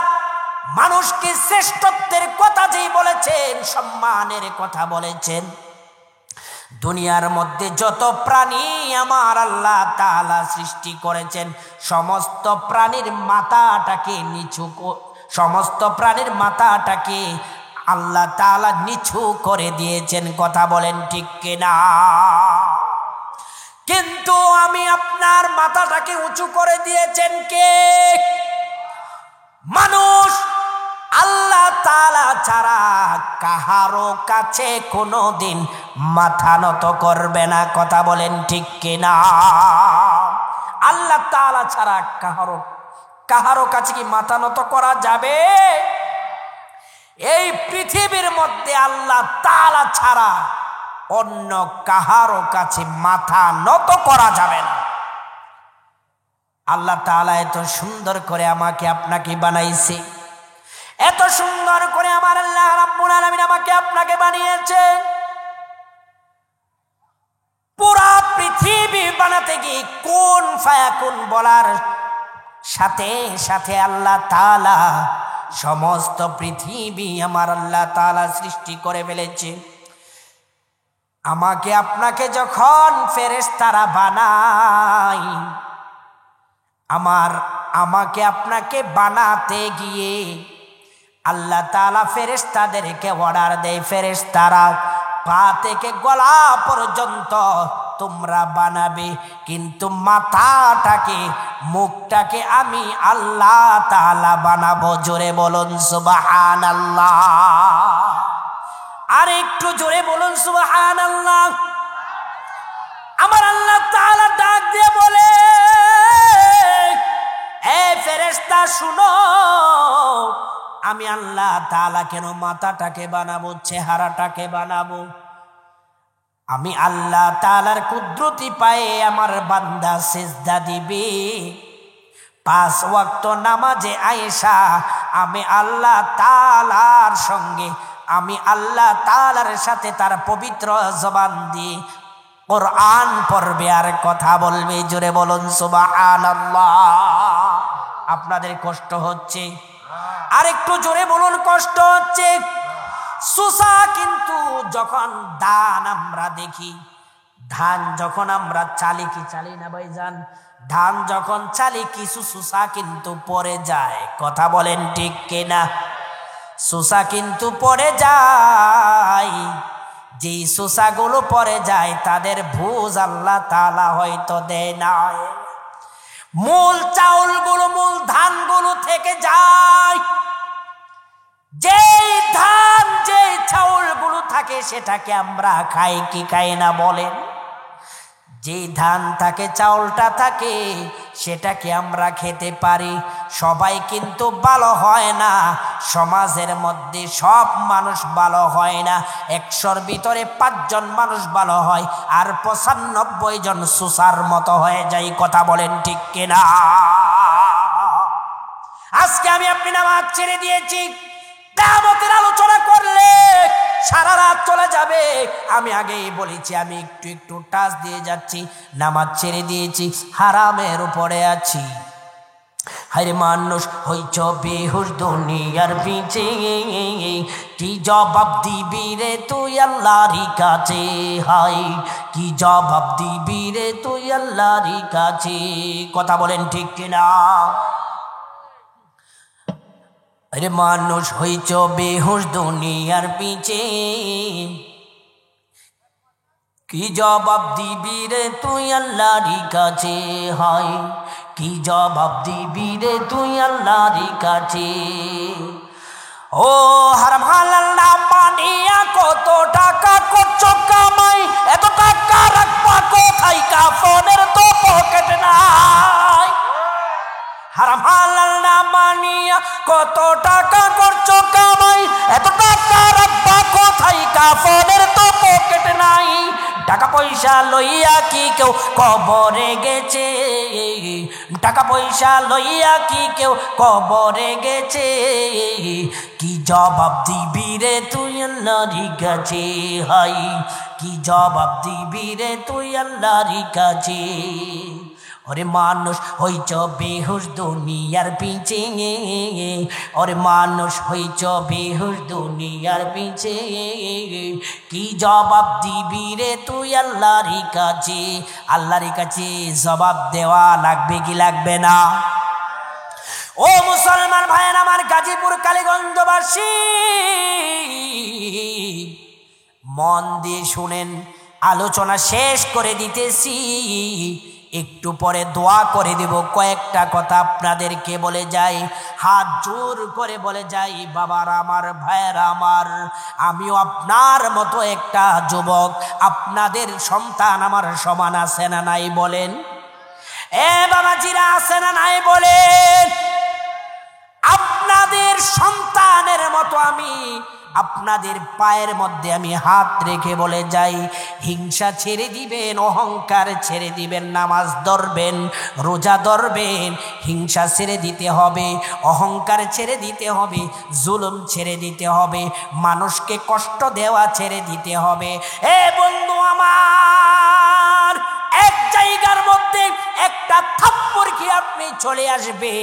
মানুষকে শ্রেষ্ঠত্বের কথা যেই বলেছেন, সম্মানের কথা বলেছেন, দুনিয়ার মধ্যে যত প্রাণী আমার আল্লাহ তাআলা সৃষ্টি করেছেন, সমস্ত প্রাণীর মাথাটাকে আল্লাহ তাআলা নিচু করে দিয়েছেন। কথা বলেন ঠিক কিনা? কিন্তু আমি আপনার মাথাটাকে উঁচু করে দিয়েছেন কে? মানুষ। আল্লাহ তাআলা ছাড়া কাহারো কাছে কোনোদিন মাথা নত করবে না। কথা বলেন ঠিক কিনা? আল্লাহ তাআলা ছাড়া কাহারো কাছে কি মাথা নত করা যাবে? এই পৃথিবীর মধ্যে আল্লাহ তাআলা ছাড়া অন্য কাহারো কাছে মাথা নত করা যাবে না। আল্লাহ তাআলা এত সুন্দর করে আমাকে আপনাকে বানাইছে, এত সুন্দর করে আমার আল্লাহ রাব্বুল আলামিন আমাকে আপনাকে বানিয়েছে। পুরা পৃথিবী বানাতে বানাতে গিয়ে কোন ফায়াকুন বলার সাথে সাথে আল্লাহ তাআলা সমস্ত পৃথিবী আমার আল্লাহ তাআলা সৃষ্টি করে ফেলেছে। আমাকে আপনাকে যখন ফেরেশতারা বানায়, আমাকে আপনাকে বানাতে গিয়ে আল্লাহ তাআলা ফেরেশতাদেরকে অর্ডার দেয়, ফেরেশতারা পা থেকে গলা পর্যন্ত তোমরা বানাবে, কিন্তু মাথাটাকে মুখটাকে আমি আল্লাহ তাআলা বানাবো। জোরে বলুন সুবহানাল্লাহ। আর একটু জোরে বলুন সুবহানাল্লাহ। আমার আল্লাহ তাআলা ডাক দিয়ে বলে, এ ফেরেশতা শুনো, আমি আল্লাহ তাআলা কেন মাথাটাকে বানাবো, চেহারাটাকে বানাবো? আমি আল্লাহ তাআলার কুদরতি পায়ে আমার বান্দা সিজদা দিবে, 5 ওয়াক্ত নামাজে আয়েশা আমি আল্লাহ তাআলার সঙ্গে, আমি আল্লাহ তাআলার সাথে তার পবিত্র জবান দিয়ে কোরআন পড়বে আর কথা বলবে। জোরে বলুন সুবহানাল্লাহ। আপনাদের কষ্ট হচ্ছে? আর একটু জোরে বলুন কষ্ট হচ্ছে? সুসা কিন্তু যখন ধান আমরা দেখি, ধান যখন আমরা চালি, কি চালি না ভাইজান? ধান যখন চালি কিছু সুসা কিন্তু পড়ে যায়, কথা বলেন ঠিক কিনা? সুসা কিন্তু পড়ে যায়। যেই সুসাগুলো পড়ে যায় তাদের ভুজ আল্লাহ তাআলা হয়তো দেয় না, মূল চাউলগুলো মূল ধানগুলো থেকে যায়। যেই ধান যেই চাউলগুলো থাকে সেটাকে আমরা খাই কি খাই না বলেন? যেই ধান থাকে চাউলটা থাকে সেটাকে আমরা খেতে পারি। সবাই কিন্তু ভালো হয় না, সমাজের মধ্যে সব মানুষ ভালো হয় না। 100র ভিতরে 5 জন মানুষ ভালো হয়, আর 95 জন সুসার মতো হয়ে যায়। কথা বলেন ঠিক কিনা? আজকে আমি আপনি নামাজ ছেড়ে দিয়েছি, কিয়ামতের আলোচনা করলে সারা রাত চলে যাবে। আমি আগেই বলেছি, আমি একটু একটু টাচ দিয়ে যাচ্ছি। নামাজ ছেড়ে দিয়েছি, হারামের উপরে আছি। হায়রে মানুষ হইছ বেহুশ দুনিয়ার পিছে, কি জবাব দিবি রে তুই আল্লাহর কাছে? হায় কি জবাব দিবি রে তুই আল্লাহর কাছে? কথা বলেন ঠিক কিনা? আরে মানুষ হইছ বেহুশ দুনিয়ার পিছে, কি জবাব দিবি রে তুই আল্লাহর কাছে? হয় কি জবাব দিবি রে তুই আল্লাহর কাছে? ও হারাম হালাল না মানিয়া কত টাকা করছো কামাই, এত টাকা রাখবা কোথায়? কাফনের তো পকেট নাই। হারাম হালাল না মানিয়া কত টাকা করছো কামাই, এত টাকা রাখবা কোথায়? কাফনের তো পকেট নাই। টাকা পয়সা লইয়া কি কেউ কবরে গেছে? টাকা পয়সা লইয়া কি কেউ কবরে গেছে? কি জবাব দিবি রে তুই আল্লাহর কাছে? হাই কি জবাব দিবি রে তুই আল্লাহর কাছে? ওরে মানুষ হইছ বেহুশ দুনিয়ার পিছে, ওরে মানুষ হইছ বেহুশ দুনিয়ার পিছে, কি জবাব দিবি রে তুই আল্লাহর কাছে? আল্লাহর কাছে জবাব দেওয়া লাগবে কি লাগবে না? ও মুসলমান ভাইয়ের আমার, গাজীপুর কালীগঞ্জবাসী মন দিয়ে শুনেন, আলোচনা শেষ করে দিতেছি। একটু পরে দোয়া করে দেব। কয়েকটা কথা আপনাদেরকে বলে যাই, হাত জোর করে বলে যাই, বাবারা আমার, ভাইয়েরা আমার, আমিও আপনার মতো একটা যুবক। আপনাদের সন্তান আমার সমান আছে না নাই বলেন? এ বাবাজিরা আছে না নাই বলেন? আপনাদের সন্তানের মতো আমি আপনাদের পায়ের মধ্যে আমি হাত রেখে বলে যাই, হিংসা ছেড়ে দিবেন, অহংকার ছেড়ে দিবেন, নামাজ ধরবেন, রোজা ধরবেন। হিংসা ছেড়ে দিতে হবে, অহংকার ছেড়ে দিতে হবে, জুলুম ছেড়ে দিতে হবে, মানুষকে কষ্ট দেওয়া ছেড়ে দিতে হবে। এ বন্ধু আমার, এক জায়গার মধ্যে চলে আসবে,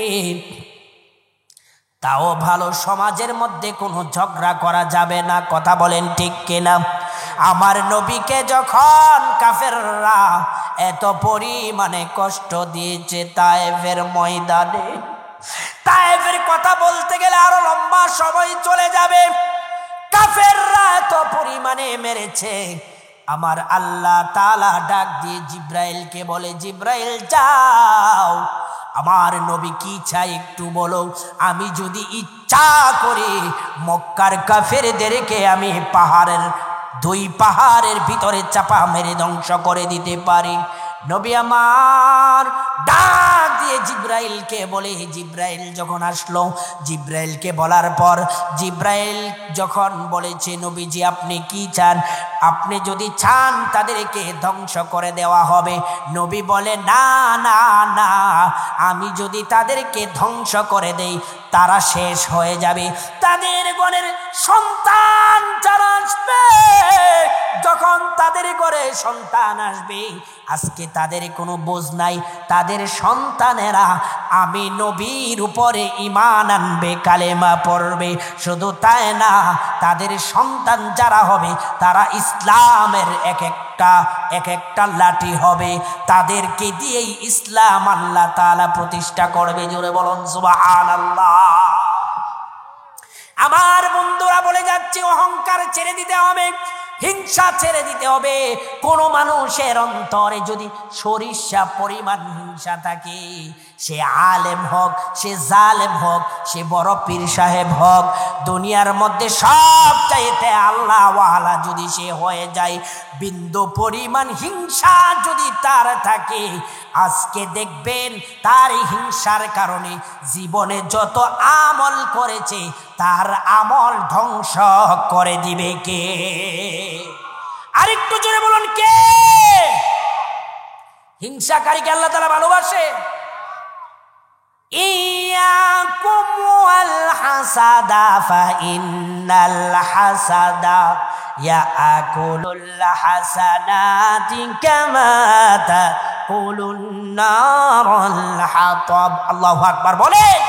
তাও ভালো, সমাজের মধ্যে কোনো ঝগড়া করা যাবে না। কথা বলেন ঠিক কিনা? আমার নবীকে যখন কাফেররা এত পরিমাণে কষ্ট দিয়েছে তায়েফের ময়দানে, তায়েফের কথা বলতে গেলে আরো লম্বা সময় চলে যাবে। কাফেররা এত পরিমাণে মেরেছে, আমার আল্লাহ তাআলা ডাক দিয়ে জিব্রাইলকে বলে, জিব্রাইল যাও, আমার নবী কি চাই একটু বলো, আমি যদি ইচ্ছা করি মক্কার কাফেরদেরকে আমি দুই পাহাড়ের ভিতরে চাপা মেরে ধ্বংস করে দিতে পারি। নবী আমার ডাক দিয়ে জিব্রাইলকে বলে, জিব্রাইল যখন আসলো, জিব্রাইলকে বলার পর জিব্রাইল যখন বলেছে, নবীজি আপনি কি চান? আপনি যদি চান তাদেরকে ধ্বংস করে দেওয়া হবে। নবী বলে, না না না, আমি যদি তাদেরকে ধ্বংস করে দেই তারা শেষ হয়ে যাবে, তাদের গণের সন্তান যারা আসবে, যখন তাদের ঘরে সন্তান আসবে, আজকে তাদের কোনো বোঝ নাই, তাদের সন্তানেরা আমি নবীর উপরে ঈমান আনবে, কালেমা পড়বে। শুধু তাই না, তাদের সন্তান যারা হবে তারা ইসলামের এক একটা লাঠি হবে, তাদেরকে দিয়েই ইসলাম আল্লাহ তাআলা প্রতিষ্ঠা করবে। জোরে বলুন সুবহানাল্লাহ। আমার বন্ধুরা বলে যাচ্ছে, অহংকার ছেড়ে দিতে হবে, হিংসা ছেড়ে দিতে হবে। কোন মানুষের অন্তরে যদি সরিষা পরিমাণ হিংসা থাকে, সে আলেম হোক, সে জালেম হোক, সে বড় পীর সাহেব হোক, দুনিয়ার মধ্যে সব চাইতে আল্লাহ ওয়ালা যদি সে হয়ে যায়, বিন্দু পরিমাণ হিংসা যদি তার থাকে, আজকে দেখবেন তার হিংসার কারণে জীবনে যত আমল করেছে তার আমল ধ্বংস করে দিবে কে? আরেকটু জোরে বলুন, কে? হিংসাকারীকে আল্লাহ তাআলা ভালোবাসে। ইয়াকুম ওয়াল হাসাদা ফাইন্নাল হাসাদা ইয়াকুলুল হাসানাতি কামা তাকুলুন নারুল হাতাব। আল্লাহু আকবার বলেন।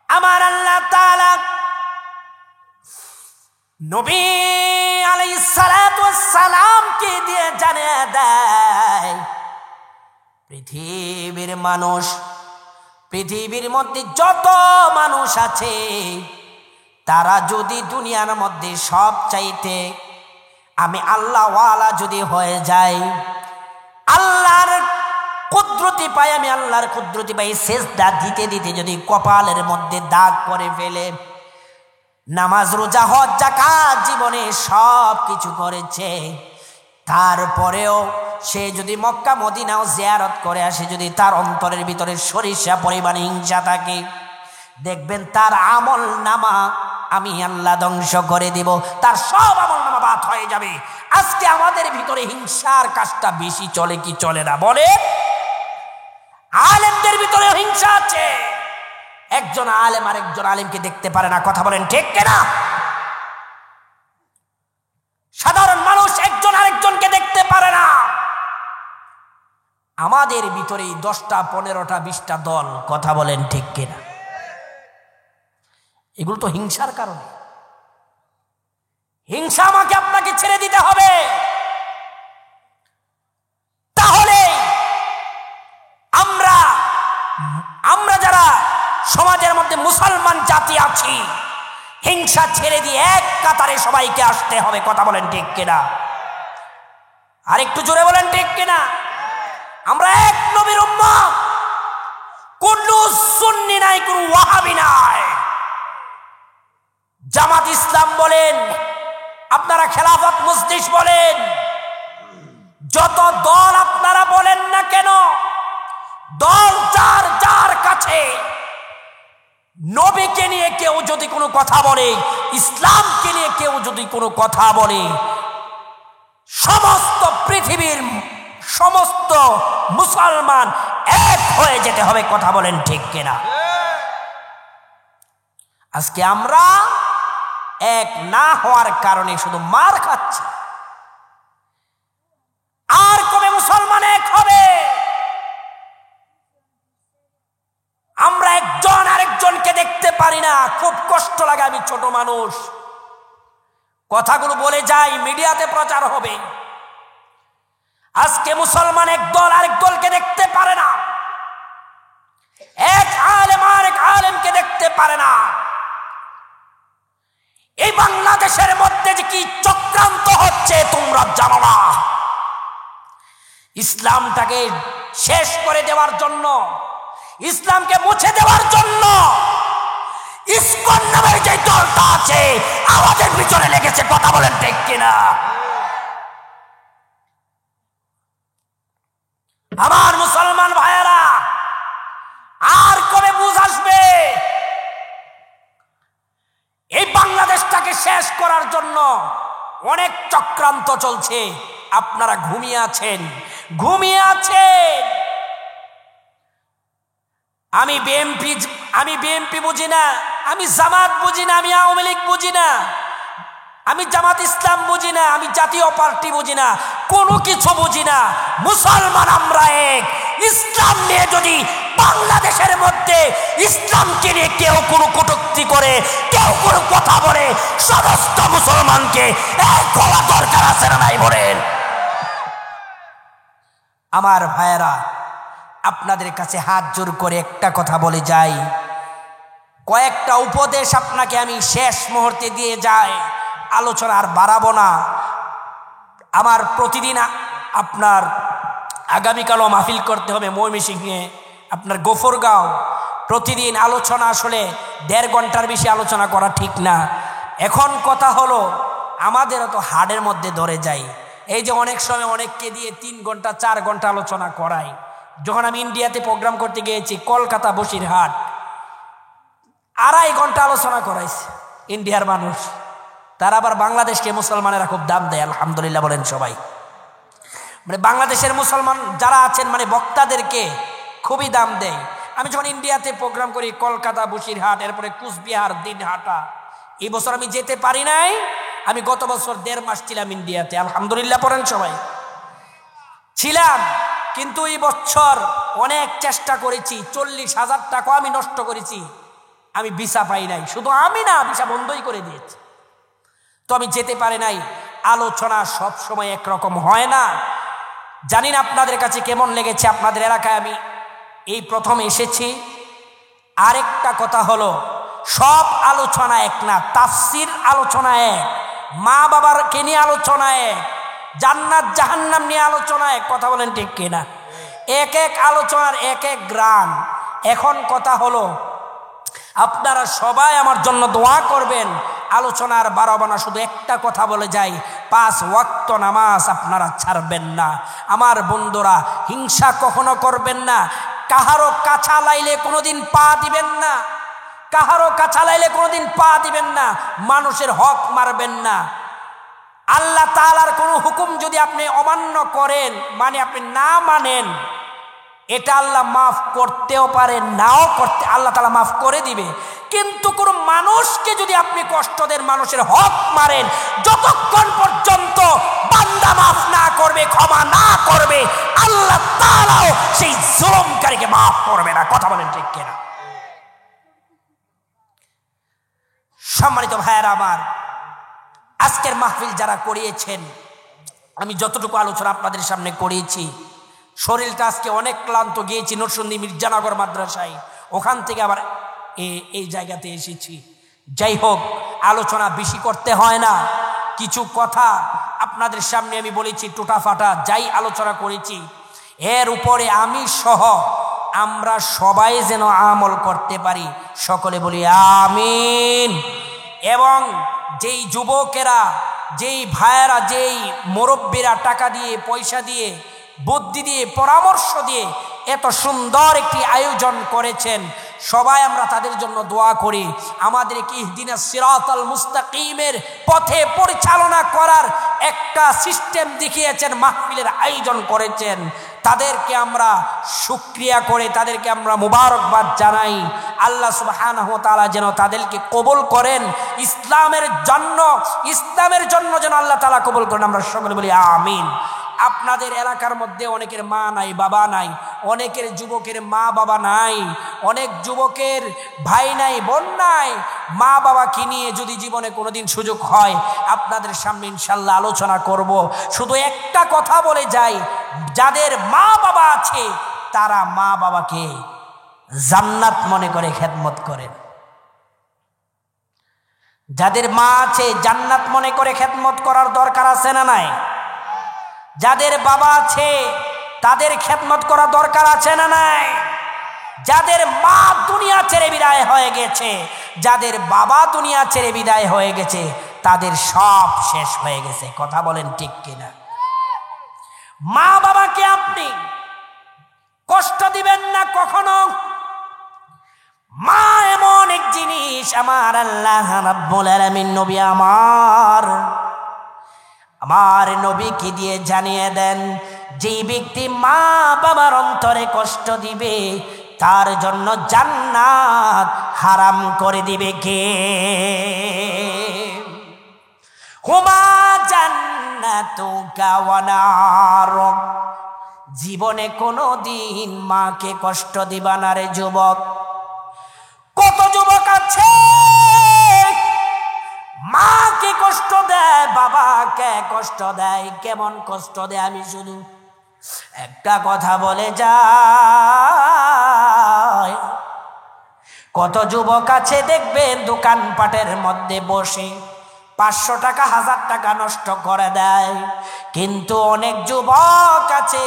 আমার আল্লাহ তাআলা নবী আলাইহিস সালাতু ওয়াস সালামকে দিয়ে জানিয়ে দেয়, পৃথিবীর মানুষ, পৃথিবীর মধ্যে যত মানুষ আছে, তারা যদি দুনিয়ার মধ্যে সব চাইতে আমি আল্লাহ ওয়ালা যদি হয়ে যাই, আল্লাহর কুদরতি পাই, আমি আল্লাহর কুদরতি পাই, সেজদা দিতে দিতে যদি কপালের মধ্যে দাগ করে ফেলে, নামাজ রোজা হজ যাকাত জীবনে সব কিছু করেছে, তারপরেও সে যদি মক্কা মদিনাও জিয়ারত করে আসে, যদি তার অন্তরের ভিতরে সরিষা পরিমাণে হিংসা থাকে, দেখবেন তার আমল নামা আমি আল্লাহ ধ্বংস করে দিব, তার সব আমল নামা বাদ হয়ে যাবে। আজকে আমাদের ভিতরে হিংসার কাজটা বেশি চলে কি চলে না বলে? আলেমদের ভিতরে হিংসা আছে, একজন আলেম আর একজন আলেমকে দেখতে পারে না। কথা বলেন ঠিক কিনা? সাধারণ মানুষ একজন আরেকজনকে দেখতে পারে না। আমাদের ভিতরে 10টা 15টা 20টা দল। কথা বলেন ঠিক কিনা? এগুলো তো হিংসার কারণে। হিংসা আমাকে আপনাকে ছেড়ে দিতে হবে, তাহলে আমরা যারা সমাজের মধ্যে মুসলমান জাতি আছি, হিংসা ছেড়ে দিয়ে এক কাতারে সবাইকে আসতে হবে। কথা বলেন ঠিক কিনা? আর একটু জোরে বলেন ঠিক কিনা? আমরা এক নবীর উম্মত, কোন সুন্নি নাই, কোন ওয়াহাবি নাই। জামাত ইসলাম বলেন, আপনারা খেলাফত মজলিস বলেন, যত দল আপনারা বলেন না কেন, দল যার যার কাছে নবীকে নিয়ে কেউ যদি কোনো কথা বলে, ইসলামকে নিয়ে কেউ যদি কোনো কথা বলে, সমস্ত পৃথিবীর সমস্ত মুসলমান এক হয়ে যেতে হবে। কথা বলেন ঠিক কিনা? আজকে আমরা এক না হওয়ার কারণে শুধু মার খাচ্ছি। আর কবে মুসলমান এক হবে? মানুষ। কথাগুলো বলে যাই, মিডিয়াতে প্রচার হবে। আজকে মুসলমান এক দল আরেক দলকে দেখতে পারে না, এক আলেম আরেক আলেমকে দেখতে পারে না। এই বাংলাদেশের মধ্যে যে কি চক্রান্ত হচ্ছে তোমরা জানো না। ইসলামটাকে শেষ করে দেওয়ার জন্য, ইসলামকে মুছে দেওয়ার জন্য ইসকন নামের যে দলটা আছে আমাদের পিছনে লেগেছে। কথা বলেন ঠিক কিনা? আমার মুসলমান ভাইয়েরা, আর কবে বুঝ আসবে? এই বাংলাদেশটাকে শেষ করার জন্য অনেক চক্রান্ত চলছে। আপনারা ঘুমিয়ে আছেন, ঘুমিয়ে আছেন। আমি বিএনপি বুঝি না, আমি জামাত বুঝি না, আমি আওয়ামী লীগ বুঝি না, আমি জামাত ইসলাম বুঝি না, আমি জাতীয় পার্টি বুঝি না, কোনো কিছু বুঝি না। মুসলমান আমরা এক। ইসলাম নিয়ে যদি বাংলাদেশের মধ্যে ইসলামকে নিয়ে কেউ কোনো কটূক্তি করে, কেউ কোনো কথা বলে, সমস্ত মুসলমানকে এক হওয়া দরকার আছে না নাই বলেন? আমার ভাইয়েরা, আপনাদের কাছে হাত জোর করে একটা কথা বলে যাই, কয়েকটা উপদেশ আপনাকে আমি শেষ মুহূর্তে দিয়ে যাই। আলোচনা আর বাড়াবো না। আমার প্রতিদিন আপনার আগামীকালও মাহফিল করতে হবে ময়মনসিংহে, আপনার গফরগাঁও। প্রতিদিন আলোচনা আসলে 1.5 ঘন্টার বেশি আলোচনা করা ঠিক না। এখন কথা হলো, আমাদেরও তো হাড়ের মধ্যে ধরে যায়। এই যে অনেক সময় অনেককে দিয়ে 3 ঘন্টা 4 ঘন্টা আলোচনা করায়। যখন আমি ইন্ডিয়াতে প্রোগ্রাম করতে গিয়েছি, কলকাতা বসিরহাট, 2.5 ঘন্টা আলোচনা করাইছে ইন্ডিয়ার মানুষ। তারা আবার বাংলাদেশকে মুসলমানেরা খুব দাম দেয়, আলহামদুলিল্লাহ বলেন সবাই। মানে বাংলাদেশের মুসলমান যারা আছেন, মানে বক্তাদেরকে খুবই দাম দেয়। আমি যখন ইন্ডিয়াতে প্রোগ্রাম করি, কলকাতা বসিরহাট, এরপরে কুচবিহার, দিনহাটা, এই বছর আমি যেতে পারি নাই। আমি গত বছর 1.5 মাস ছিলাম ইন্ডিয়াতে, আলহামদুলিল্লাহ পড়েন সবাই, ছিলাম। কিন্তু এই বছর অনেক চেষ্টা করেছি, 40,000 টাকা আমি নষ্ট করেছি, আমি ভিসা পাই নাই। শুধু আমি না, ভিসা বন্ধই করে দিয়েছি। তো আমি যেতে পারি নাই। আলোচনা সব সময় একরকম হয় না। জানি না আপনাদের কাছে কেমন লেগেছে। আপনাদের এলাকায় আমি এই প্রথম এসেছি। আরেকটা কথা হলো, সব আলোচনা এক না। তাফসির আলোচনা এক, মা বাবারকে নিয়ে আলোচনা এক, জান্নাত জাহান্নাম নিয়ে আলোচনা এক। কথা বলেন ঠিক কিনা? এক এক আলোচনার এক এক গ্রাম। এখন কথা হলো, আপনারা সবাই আমার জন্য দোয়া করবেন। আলোচনার বাড়াবো না, শুধু একটা কথা বলে যাই, 5 ওয়াক্ত নামাজ আপনারা ছাড়বেন না। আমার বন্ধুরা, হিংসা কখনো করবেন না। কাহারো কাছা লাইলে কোনোদিন পা দিবেন না, কাহারো কাছা লাইলে কোনোদিন পা দিবেন না। মানুষের হক মারবেন না। আল্লাহ তাআলার কোনো হুকুম যদি আপনি অমান্য করেন, মানে আপনি না মানেন, এটা আল্লাহ মাফ করতেও পারে, নাও করতে, আল্লাহ তাআলা মাফ করে দিবে। কিন্তু কোনো মানুষকে যদি আপনি কষ্ট দেন, মানুষের হক মারেন, যতক্ষণ পর্যন্ত বান্দা মাফ না করবে, ক্ষমা না করবে, আল্লাহ তাআলাও সেই জুলুমকারীকে মাফ করবে না। কথা বলেন ঠিক কিনা? সম্মানিত ভাইয়েরা আমার, আজকের মাহফিল যারা করিয়েছেন, আমি যতটুকু আলোচনা আপনাদের সামনে করিয়েছি, শরীরটা আজকে অনেক ক্লান্ত। গিয়েছি নরসিংদী মির্জানগর মাদ্রাসায়, ওখান থেকে আবার এই জায়গাতে এসেছি। যাই হোক, আলোচনা বেশি করতে হয় না। কিছু কথা আপনাদের সামনে আমি বলেছি, টোটাফাটা যাই আলোচনা করেছি, এর উপরে আমি সহ আমরা সবাই যেন আমল করতে পারি। সকলে বলি আমিন। এবং যেই যুবকেরা, যেই ভাইয়েরা, যেই মুরব্বীরা টাকা দিয়ে, পয়সা দিয়ে, বুদ্ধি দিয়ে, পরামর্শ দিয়ে এত সুন্দর একটি আয়োজন করেছেন, সবাই আমরা তাদের জন্য দোয়া করি। আমাদেরকে ইহদিনাস সিরাতাল মুস্তাকিমের পথে পরিচালনা করার একটা সিস্টেম দেখিয়েছেন, মাহফিলের আয়োজন করেছেন। তাদেরকে আমরা শুকরিয়া করে, তাদেরকে আমরা মুবারকবাদ জানাই। আল্লাহ সুবহানাহু ওয়া তাআলা যেন তাদেরকে কবুল করেন, ইসলামের জন্য যেন আল্লাহ তাআলা কবুল করেন। আমরা সকলে বলি আমিন। আপনাদের এলাকার মধ্যে অনেকের মা নাই, বাবা নাই, অনেকের যুবকের মা বাবা নাই, অনেক যুবকের ভাই নাই, বোন নাই। মা বাবাকে নিয়ে যদি জীবনে কোনোদিন সুযোগ হয় আপনাদের সামনে ইনশাল্লাহ আলোচনা করব। শুধু একটা কথা বলে যাই, যাদের মা বাবা আছে তারা মা বাবাকে জান্নাত মনে করে খেদমত করেন। যাদের মা আছে জান্নাত মনে করে খেদমত করার দরকার আছে না নাই? যাদের বাবা আছে তাদের খেদমত করা দরকার আছে না নাই? যাদের মা দুনিয়া ছেড়ে বিদায় হয়ে গেছে, যাদের বাবা দুনিয়া ছেড়ে বিদায় হয়ে গেছে, তাদের সব শেষ হয়ে গেছে। কথা বলেন ঠিক কিনা? মা বাবাকে আপনি কষ্ট দিবেন না কখনো। মা এমন এক জিনিস, আমার আল্লাহ রাব্বুল আলামিন নবী আমার নবীকে দিয়ে জানিয়ে দেন, যে ব্যক্তি মা বাবার অন্তরে কষ্ট দিবে তার জন্য জান্নাত হারাম করে দিবে কে? হুমা জান্নাতুকা ওয়া নারুক। জীবনে কোনো দিন মাকে কষ্ট দিবা না রে যুবক। কত যুবক আছে মাকে কষ্ট দেয়, বাবাকে কষ্ট দেয়। কেমন কষ্ট দেয় আমি শুধু একটা কথা বলে যাই, কত যুবক আছে দেখবেন দোকানপাটের মধ্যে বসে 500 টাকা 1000 টাকা নষ্ট করে দেয়। কিন্তু অনেক যুবক আছে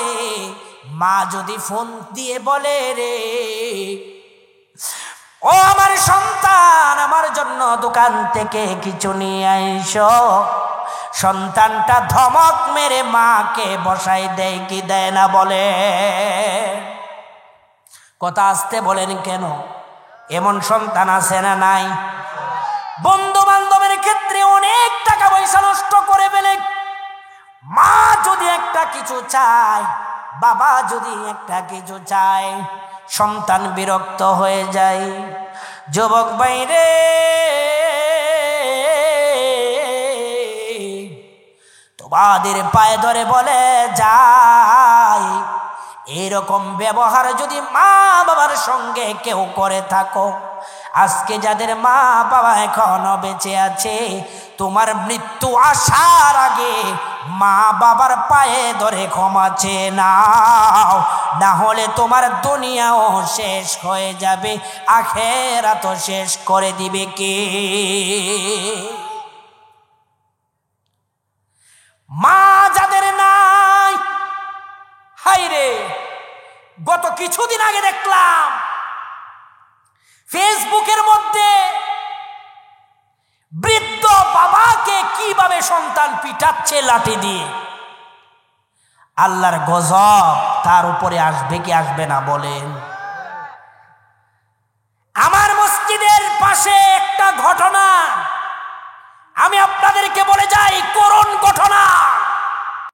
মা যদি ফোন দিয়ে বলে, রে ও আমার সন্তান, আমার জন্য দোকান থেকে কিছু নিয়ে আইসো, সন্তানটা ধমক মেরে মাকে বসাই দেয় কি দেয় না? বলে কথা আসতে বলেন কেন? এমন সন্তান আছে না নাই? বন্ধু বান্ধবের ক্ষেত্রে অনেক টাকা পয়সা নষ্ট করে ফেলে। মা যদি একটা কিছু চায়, বাবা যদি একটা কিছু চায়, সন্তান বিরক্ত হয়ে যায়। যুবক ভাইরে, তোমাদের পায়ে ধরে বলে যাই, এরকম ব্যবহার যদি মা বাবার সঙ্গে কেউ করে থাকো, আজকে যাদের মা বাবা এখনো বেঁচে আছে, তোমার মৃত্যু আসার আগে মা বাবার পায়ে ধরে ক্ষমা চেয়ে নাও, না হলে তোমার দুনিয়াও শেষ হয়ে যাবে, আখিরাতও শেষ করে দিবে কে? মা যাদের নাই, হায়রে, গত কিছুদিন আগে দেখলাম ফেসবুকের মধ্যে বৃদ্ধ বাবাকে কিভাবে সন্তান পিটাচ্ছে লাঠি দিয়ে। আল্লাহর গজব তার উপরে আসবে কি আসবে না বলেন?